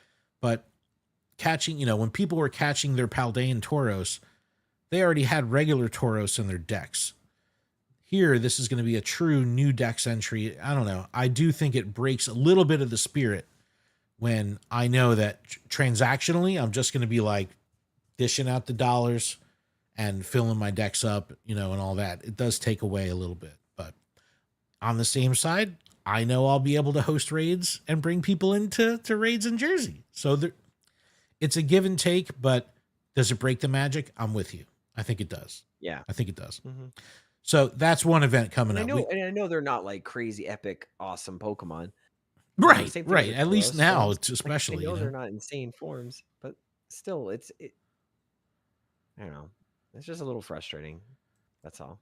but catching, when people were catching their Paldean Tauros, they already had regular Tauros in their decks. Here, this is going to be a true new Dex entry. I don't know. I do think it breaks a little bit of the spirit when I know that transactionally, I'm just going to be like dishing out the dollars and filling my decks up, and all that. It does take away a little bit. But on the same side, I know I'll be able to host raids and bring people into raids in Jersey. So it's a give and take, but does it break the magic? I'm with you. I think it does. Yeah. I think it does. Mm-hmm. So that's one event coming up. I know they're not like crazy epic, awesome Pokemon. Right. At least now, it's especially. I know they're not insane forms, but still, I don't know. It's just a little frustrating. That's all.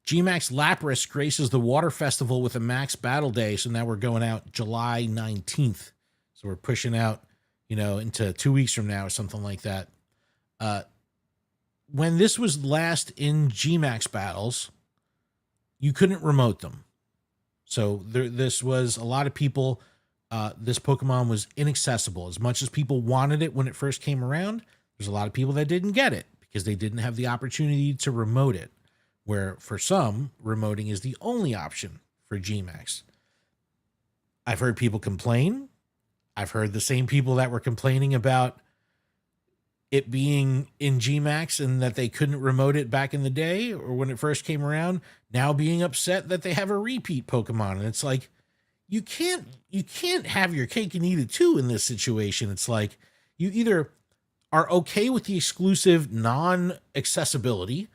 Gmax Lapras graces the Water Festival with a max battle day. So now we're going out July 19th. So we're pushing out, into 2 weeks from now or something like that. When this was last in Gmax battles, you couldn't remote them. So this was a lot of people. This Pokemon was inaccessible. As much as people wanted it when it first came around, there's a lot of people that didn't get it because they didn't have the opportunity to remote it, where for some, remoting is the only option for Gmax. I've heard people complain. I've heard the same people that were complaining about it being in Gmax and that they couldn't remote it back in the day or when it first came around, now being upset that they have a repeat Pokemon. And it's like, you can't have your cake and eat it too in this situation. It's like, you either are okay with the exclusive non-accessibility,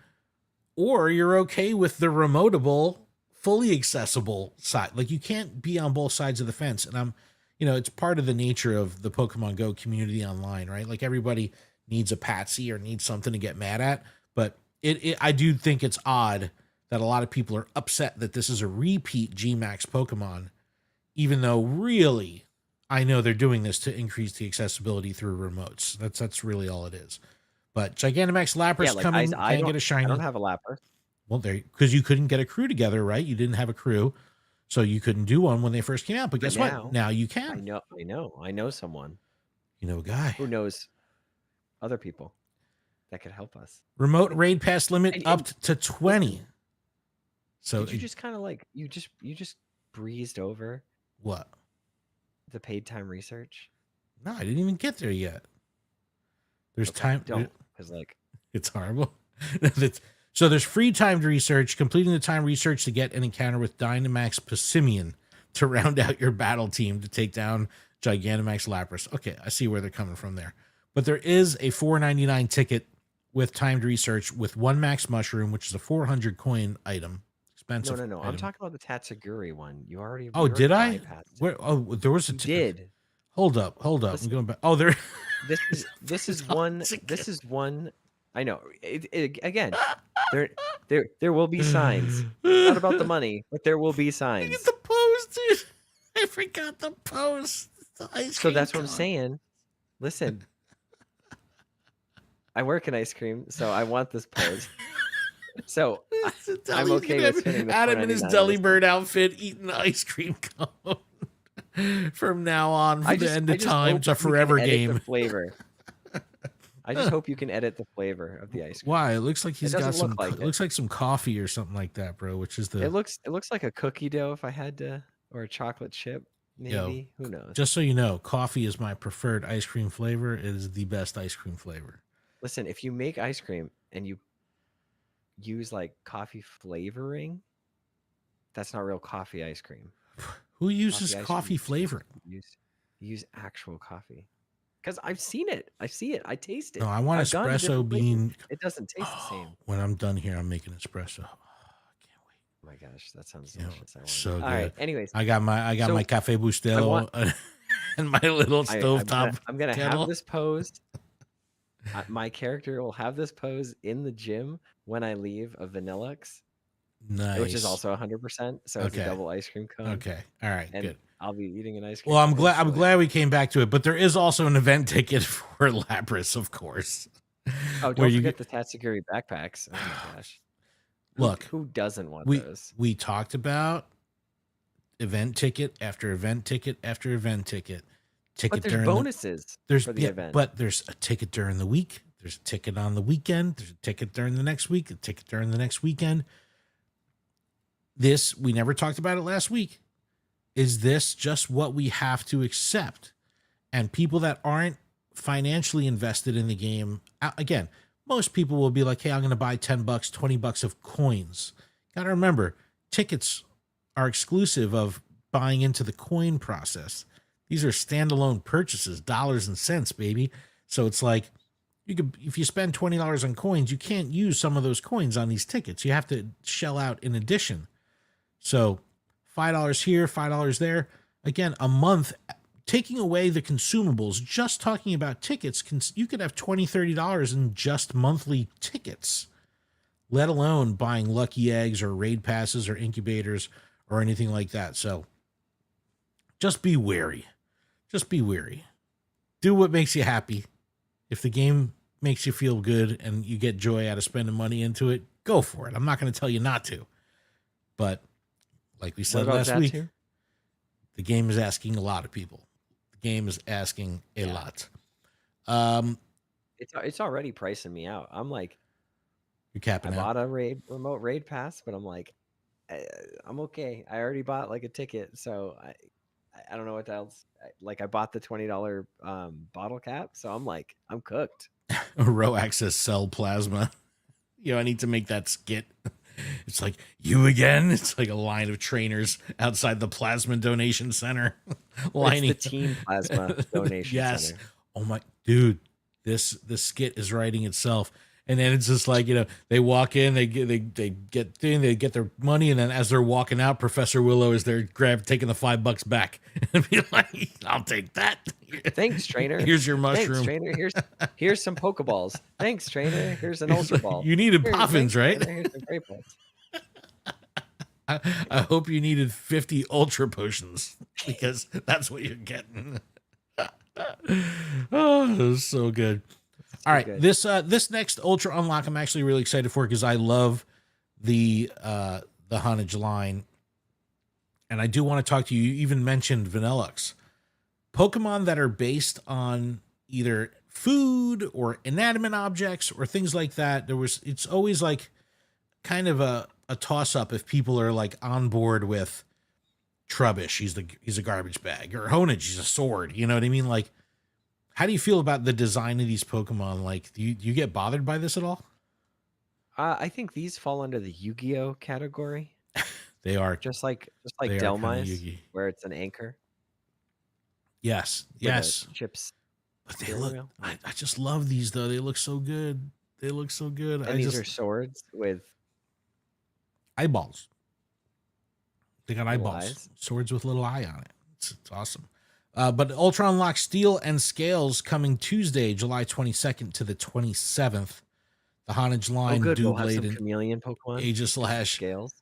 or you're okay with the remotable, fully accessible side. Like, you can't be on both sides of the fence. And it's part of the nature of the Pokemon Go community online, right? Like, everybody needs a patsy or needs something to get mad at. But I do think it's odd that a lot of people are upset that this is a repeat Gmax Pokemon, even though really, I know they're doing this to increase the accessibility through remotes. That's really all it is. But Gigantamax Lapras coming, can't get a shiny. I don't have a Lapras. Well, because you couldn't get a crew together, right? You didn't have a crew, so you couldn't do one when they first came out. But guess what? Now you can. I know someone. You know a guy who knows other people that could help us. Remote raid pass limit up to 20. So did you just kind of like you just breezed over what? The paid time research? No, I didn't even get there yet. There's time. Don't, because like it's horrible. So there's free timed research, completing the timed research to get an encounter with Dynamax Passimian to round out your battle team to take down Gigantamax Lapras. Okay, I see where they're coming from there. But there is a $4.99 ticket with timed research with one max mushroom, which is a 400 coin item. Expensive. No. I'm talking about the Tatsuguri one. You already. Oh, did I? bypassed it. Where? Oh, there was a. You did. Hold up. Listen, I'm going back. Oh, there. This is one. This is one. I know. Again, there will be signs. Not about the money, but there will be signs. Look at the post, dude. I forgot the post. So that's what I'm saying. Listen, I work in ice cream, so I want this pose. So I'm okay with spending the Adam in his deli bird outfit eating ice cream cone from now on for the end of time. It's a forever game. The flavor. I just hope you can edit the flavor of the ice cream. Why? It looks like he's got some. Like it looks like some coffee or something like that, bro. Which is the. It looks like a cookie dough if I had to, or a chocolate chip. Maybe. Yo, who knows? Just so you know, coffee is my preferred ice cream flavor. It is the best ice cream flavor. Listen, if you make ice cream and you use like coffee flavoring, that's not real coffee ice cream. Who uses coffee flavoring? Use actual coffee. Because I've seen it. I see it. I taste it. No, I want espresso bean. It doesn't taste the same. When I'm done here, I'm making espresso. Oh my gosh, that sounds delicious. So good. All right. Anyways, I got my Cafe Bustelo and my little stovetop. I'm gonna have this posed. My character will have this pose in the gym when I leave a Vanillux. Nice. Which is also 100%. So it's a double ice cream cone. Okay. All right. And good. I'll be eating an ice cream. Well, I'm glad we came back to it, but there is also an event ticket for Lapras, of course. Oh, don't forget the Tatsuguri backpacks. Oh my gosh. Look, who doesn't want those? We talked about event ticket after event ticket after event ticket. But there's bonuses for the event. But there's a ticket during the week. There's a ticket on the weekend. There's a ticket during the next week. A ticket during the next weekend. This, we never talked about it last week. Is this just what we have to accept? And people that aren't financially invested in the game, again, most people will be like, hey, I'm going to buy $10, $20 of coins. Got to remember, tickets are exclusive of buying into the coin process. These are standalone purchases, dollars and cents, baby. So it's like, if you spend $20 on coins, you can't use some of those coins on these tickets. You have to shell out in addition. So $5 here, $5 there. Again, a month, taking away the consumables, just talking about tickets, you could have $20, $30 in just monthly tickets, let alone buying lucky eggs or raid passes or incubators or anything like that. So just be wary. Just be wary. Do what makes you happy. If the game makes you feel good and you get joy out of spending money into it, go for it. I'm not going to tell you not to. But like we said last week, the game is asking a lot of people. The game is asking a lot. It's already pricing me out. I'm like, you're capping out. I bought a remote raid pass, but I'm like, I'm okay. I already bought like a ticket, so I don't know what else. Like I bought the $20 bottle cap, so I'm like, I'm cooked. Row access cell plasma. I need to make that skit. It's like, you again? It's like a line of trainers outside the plasma donation center. Lining. It's the team plasma donation center. Oh my dude, this skit is writing itself. And then it's just like, they walk in, they get their money, and then as they're walking out, Professor Willow is there taking the $5 back and be like, I'll take that. Thanks, trainer. Here's your mushroom. Thanks, trainer. Here's some Pokeballs. Thanks, trainer. Here's an Ultraball. You needed Poffins, right? Here's some Great Balls. I hope you needed 50 Ultra Potions, because that's what you're getting. Oh, it was so good. All right, good. This next Ultra Unlock I'm actually really excited for, because I love the Honage line. And I do want to talk to you. You even mentioned Vanillux. Pokemon that are based on either food or inanimate objects or things like that. It's always like kind of a toss-up if people are like on board with Trubbish, he's a garbage bag, or Honage, he's a sword. You know what I mean? Like, how do you feel about the design of these Pokemon? Like, do you get bothered by this at all? I think these fall under the Yu-Gi-Oh category, They are just like they are kind of Delmice, Yugi. where it's an anchor Yes, with a yes. chips But they steering look. wheel. I just love these though. They look so good. They look so good. And these are swords with Eyeballs. They got little eyeballs. eyes. Swords with little eye on it. It's awesome. But Ultra Unlock Steel and Scales coming Tuesday, July 22nd to the 27th. The Honage Oh, line, good. We'll have Doublade, some and chameleon Pokemon. Aegislash Scales.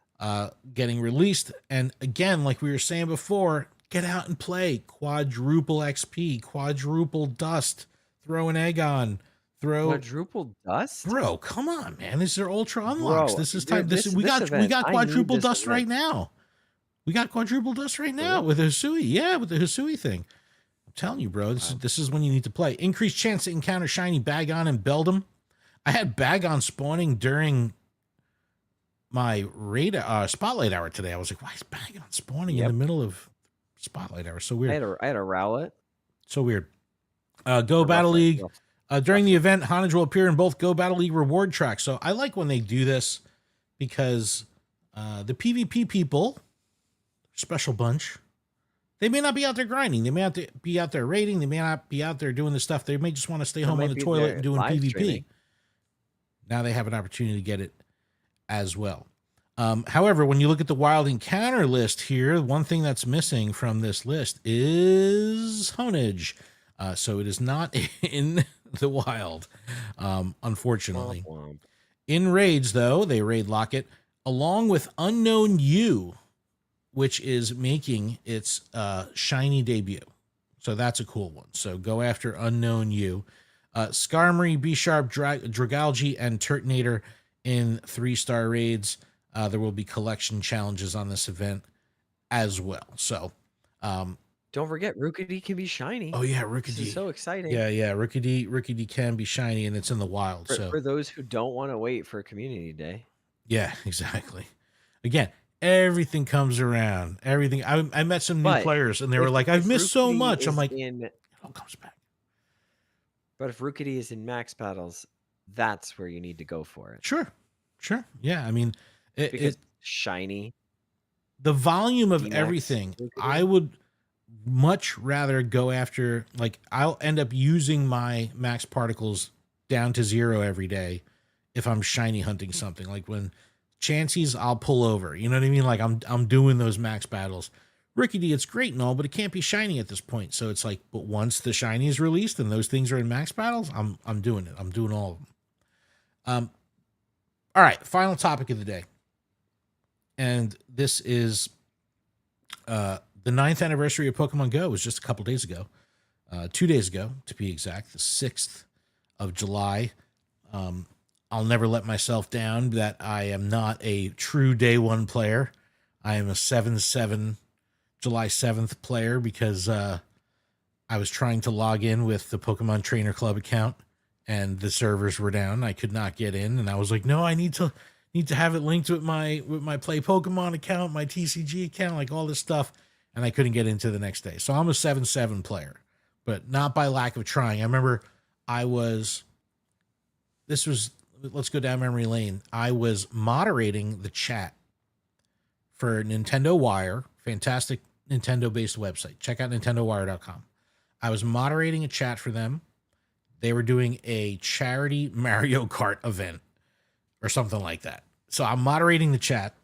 getting released. And again, like we were saying before, get out and play. Quadruple XP, quadruple dust, throw an egg on, Quadruple dust? bro, come on, man. These are ultra unlocks. Bro, This is time. dude, This this we got event, I need quadruple this dust right event. now. We got quadruple dust right For now real? with Hisui. Yeah, with the Hisui thing. I'm telling you, bro. This is when you need to play. Increased chance to encounter shiny Bagon and Beldum. I had Bagon spawning during my spotlight hour today. I was like, why is Bagon spawning in the middle of spotlight hour? So weird. I had a Rowlet. So weird. Go Battle League. During the event, Honage will appear in both Go Battle League reward tracks. So I like when they do this because the PvP people, special bunch, they may not be out there grinding. They may have to be out there raiding. They may not be out there doing the stuff. They may just want to stay home on the toilet and doing PvP. Streaming. Now they have an opportunity to get it as well. However, when you look at the wild encounter list here, one thing that's missing from this list is Honage. So it is not in the wild, unfortunately. Womp womp. In raids, though, they raid Locket along with Unknown You, which is making its shiny debut. So that's a cool one. So go after Unknown You. Skarmory, B-Sharp, Dragalge, and Turtonator in 3-star raids. There will be collection challenges on this event as well. So don't forget, Rookity can be shiny. Oh yeah, This is Rookity. so exciting. Yeah, Rookity can be shiny, and it's in the wild. For those who don't want to wait for Community Day. Yeah, exactly. Again, everything comes around. Everything. I met some new players, and they were like, "I've missed so much." I'm like, "It all comes back." But if Rookity is in max battles, that's where you need to go for it. Sure. Yeah, I mean, because shiny. The volume of everything, Rookity. I would much rather go after, like, I'll end up using my max particles down to 0 every day if I'm shiny hunting something. Like when Chanseys, I'll pull over. You know what I mean? Like I'm doing those max battles. Rickety, it's great and all, but it can't be shiny at this point. So it's like, but once the shiny is released and those things are in max battles, I'm doing it. I'm doing all of them. All right, final topic of the day. And this is the 9th anniversary of Pokemon Go. It was just a couple days ago. 2 days ago, to be exact, the 6th of July. I'll never let myself down that I am not a true day one player. I am a 7/7 July 7th player because I was trying to log in with the Pokemon Trainer Club account and the servers were down. I could not get in, and I was like, no, I need to have it linked with my Play Pokemon account, my TCG account, like all this stuff, and I couldn't get into the next day. So I'm a 7/7 player, but not by lack of trying. I remember let's go down memory lane. I was moderating the chat for Nintendo Wire, fantastic Nintendo-based website. Check out nintendowire.com. I was moderating a chat for them. They were doing a charity Mario Kart event or something like that. So I'm moderating the chat,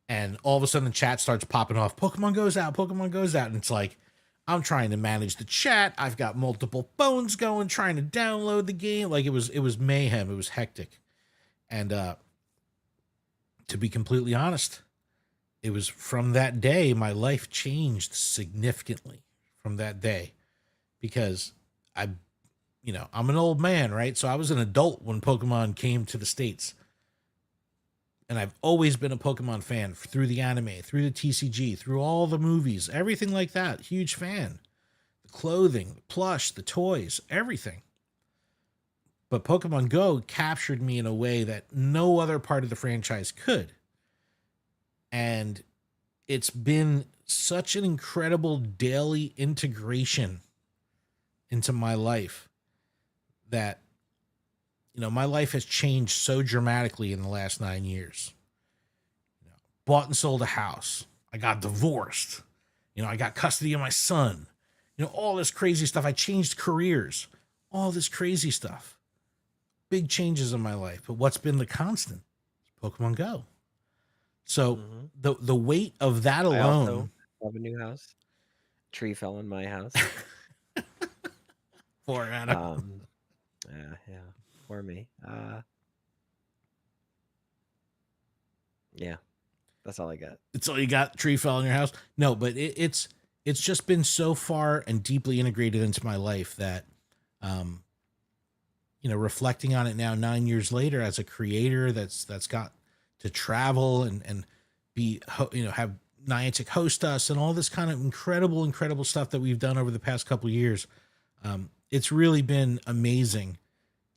and all of a sudden the chat starts popping off. Pokemon goes out. And it's like, I'm trying to manage the chat. I've got multiple phones going, trying to download the game. Like it was mayhem. It was hectic. And to be completely honest, it was from that day, my life changed significantly from that day because I'm an old man, right? So I was an adult when Pokemon came to the States. And I've always been a Pokemon fan through the anime, through the TCG, through all the movies, everything like that. Huge fan. The clothing, the plush, the toys, everything. But Pokemon Go captured me in a way that no other part of the franchise could. And it's been such an incredible daily integration into my life that, my life has changed so dramatically in the last 9 years. Bought and sold a house. I got divorced. I got custody of my son. All this crazy stuff. I changed careers. All this crazy stuff. Big changes in my life. But what's been the constant? Pokemon Go. So the weight of that alone. I also have a new house. Tree fell in my house. Poor Adam. Yeah, for me. Yeah, that's all I got. It's all you got. Tree fell in your house. No, but it's just been so far and deeply integrated into my life that, reflecting on it now 9 years later as a creator that's got to travel and be, have Niantic host us and all this kind of incredible stuff that we've done over the past couple of years. It's really been amazing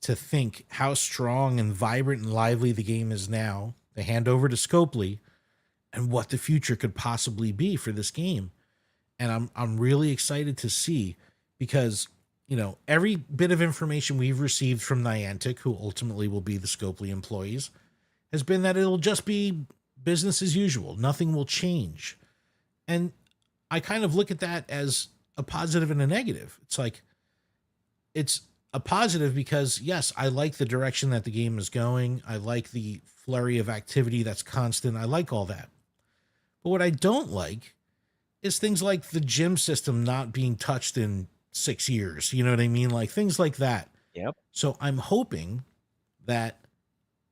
to think how strong and vibrant and lively the game is now. They hand over to Scopely and what the future could possibly be for this game. And I'm really excited to see, because, every bit of information we've received from Niantic, who ultimately will be the Scopely employees, has been that it'll just be business as usual. Nothing will change. And I kind of look at that as a positive and a negative. It's like, it's a positive because, yes, I like the direction that the game is going. I like the flurry of activity that's constant. I like all that. But what I don't like is things like the gym system not being touched in 6 years. You know what I mean? Like things like that. Yep. So I'm hoping that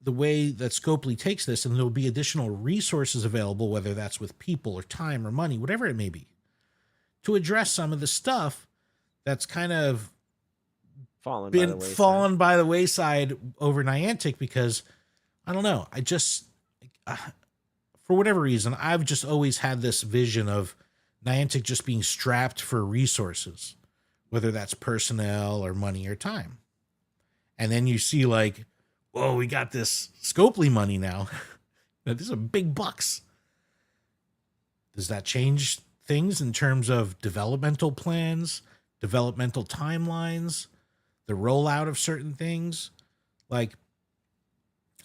the way that Scopely takes this, and there'll be additional resources available, whether that's with people or time or money, whatever it may be, to address some of the stuff that's kind of fallen by the wayside over Niantic, because I don't know. I just, for whatever reason, I've just always had this vision of Niantic just being strapped for resources, whether that's personnel or money or time. And then you see like, whoa, we got this Scopely money now. These are big bucks. Does that change things in terms of developmental plans, developmental timelines, the rollout of certain things? Like,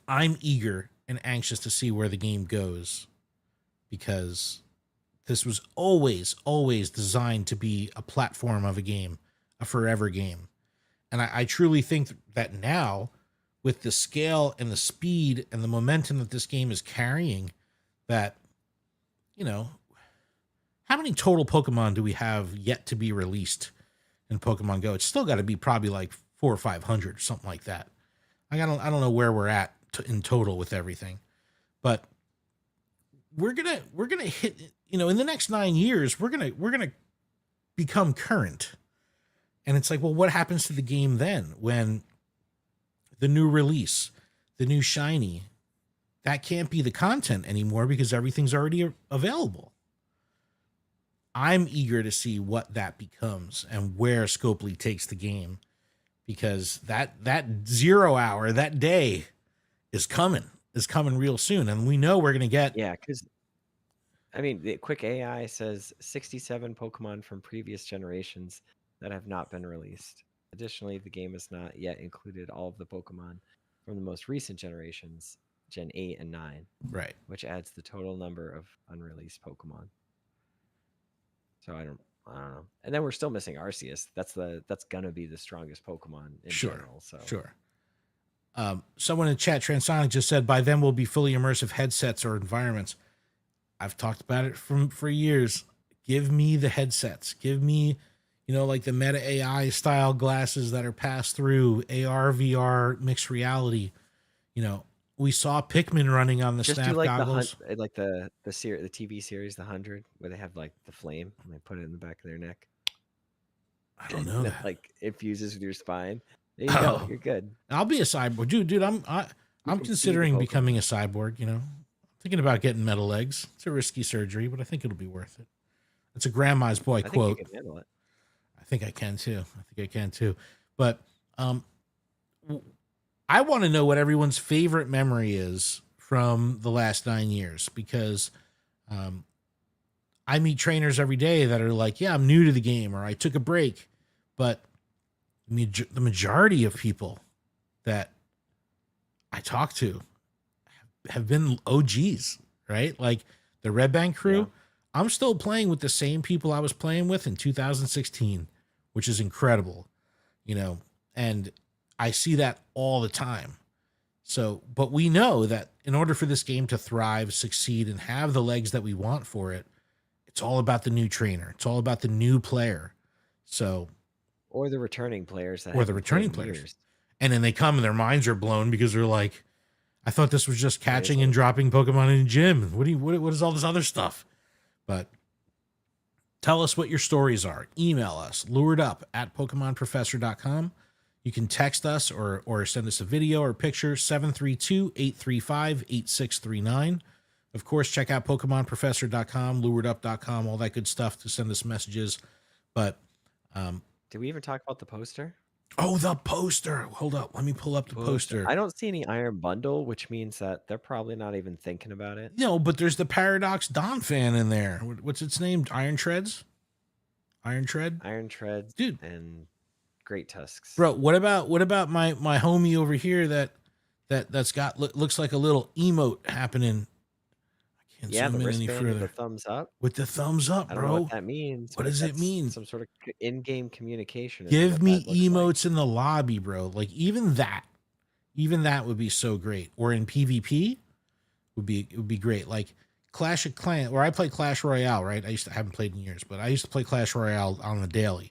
I'm eager and anxious to see where the game goes, because this was always designed to be a platform of a game, a forever game. And I truly think that now, with the scale and the speed and the momentum that this game is carrying, that, how many total Pokemon do we have yet to be released in Pokemon Go? It's still got to be probably like 400 or 500 or something like that. I don't know where we're at in total with everything, but we're gonna hit, in the next 9 years, we're gonna become current. And it's like, well, what happens to the game then when the new release, the new shiny, that can't be the content anymore because everything's already available? I'm eager to see what that becomes and where Scopely takes the game, because that 0 hour, that day is coming real soon. And we know we're going to get. Yeah, because the quick AI says 67 Pokemon from previous generations that have not been released. Additionally, the game has not yet included all of the Pokemon from the most recent generations, Gen 8 and 9. Right. Which adds the total number of unreleased Pokemon. So I don't know. And then we're still missing Arceus. That's gonna be the strongest Pokemon in general. So sure. Someone in chat, Transonic, just said by then will be fully immersive headsets or environments. I've talked about it for years. Give me the headsets. Give me, like the Meta AI style glasses that are passed through, AR, VR, mixed reality. We saw Pikmin running on the just Snap do like goggles. The TV series, The 100, where they have like the flame and they put it in the back of their neck. I don't know that. Like it fuses with your spine. There you go. You're good. I'll be a cyborg, dude. I'm considering becoming a cyborg. Thinking about getting metal legs. It's a risky surgery, but I think it'll be worth it. It's a grandma's boy quote. I think you can handle it. I think I can too. But I want to know what everyone's favorite memory is from the last 9 years, because I meet trainers every day that are like, yeah, I'm new to the game, or I took a break. But the majority of people that talked to have been OGs, right? Like the Red Bank crew. Yeah. I'm still playing with the same people I was playing with in 2016, which is incredible, and I see that all the time. So, but we know that in order for this game to thrive, succeed, and have the legs that we want for it, it's all about the new trainer. It's all about the new player. So, or the returning players, or the returning players, and then they come and their minds are blown because they're like, "I thought this was just catching and dropping Pokemon in the gym. What is all this other stuff?" But tell us what your stories are. Email us, luredup@pokemonprofessor.com. You can text us or send us a video or picture, 732-835-8639. Of course, check out pokemonprofessor.com, luredup.com, all that good stuff to send us messages. But did we even talk about the poster? Oh, the poster. Hold up. Let me pull up the poster. I don't see any Iron Bundle, which means that they're probably not even thinking about it. No, but there's the Paradox Don fan in there. What's its name? Iron Treads? Iron Tread? Iron Treads, dude. And Great Tusks. Bro, what about my homie over here that's got looks like a little emote happening? I can't zoom in any further. With the thumbs up. With the thumbs up, bro. I don't know what that means. What does it mean? Some sort of in-game communication. Give me emotes in the lobby, bro. Like even that would be so great. Or in PvP would be great. Like Clash of Clans, or I play Clash Royale, right? I haven't played in years, but I used to play Clash Royale on the daily.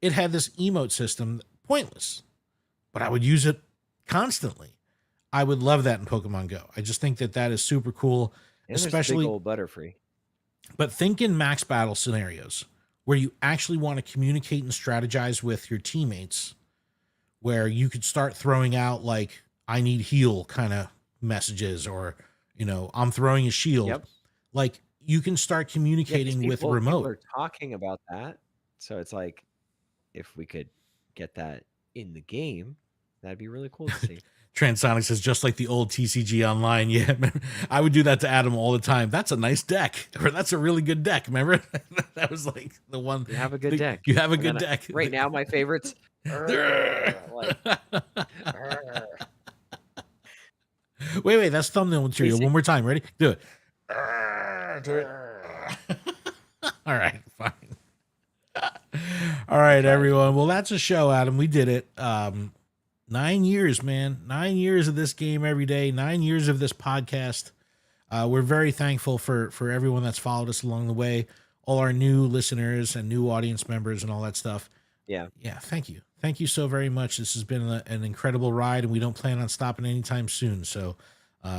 It had this emote system, pointless, but I would use it constantly. I would love that in Pokemon Go. I just think that is super cool, and especially big old Butterfree. But think in max battle scenarios where you actually want to communicate and strategize with your teammates, where you could start throwing out like, I need heal kind of messages, or, I'm throwing a shield. Yep. Like you can start communicating with remote. People are talking about that. So it's like, if we could get that in the game, that'd be really cool to see. Transonic says, just like the old TCG Online. Yeah, I would do that to Adam all the time. That's a nice deck, or that's a really good deck. Remember? That was like the one. You have a good deck. You have a good deck. Right now, my favorites. Wait, that's thumbnail material. One more time. Ready? Do it. All right, fine. All right, everyone. Well, that's a show, Adam. We did it. 9 years, man. 9 years of this game every day. 9 years of this podcast. We're very thankful for everyone that's followed us along the way. All our new listeners and new audience members and all that stuff. Yeah. Thank you. Thank you so very much. This has been an incredible ride, and we don't plan on stopping anytime soon. So,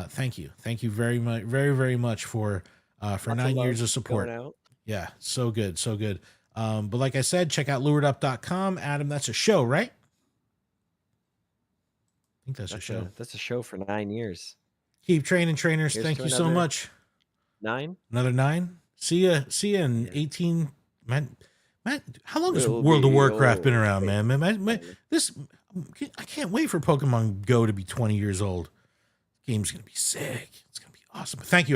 thank you. Thank you very much, very, very much for 9 years of support. Yeah. So good. So good. But like I said, check out luredup.com. Adam, that's a show, right? I think that's a show. That's a show for 9 years. Keep training, trainers. Thank you so much. 9? Another 9. See ya in 18. Man, how long has World of Warcraft been around, man? I can't wait for Pokemon Go to be 20 years old. Game's going to be sick. It's going to be awesome. But thank you.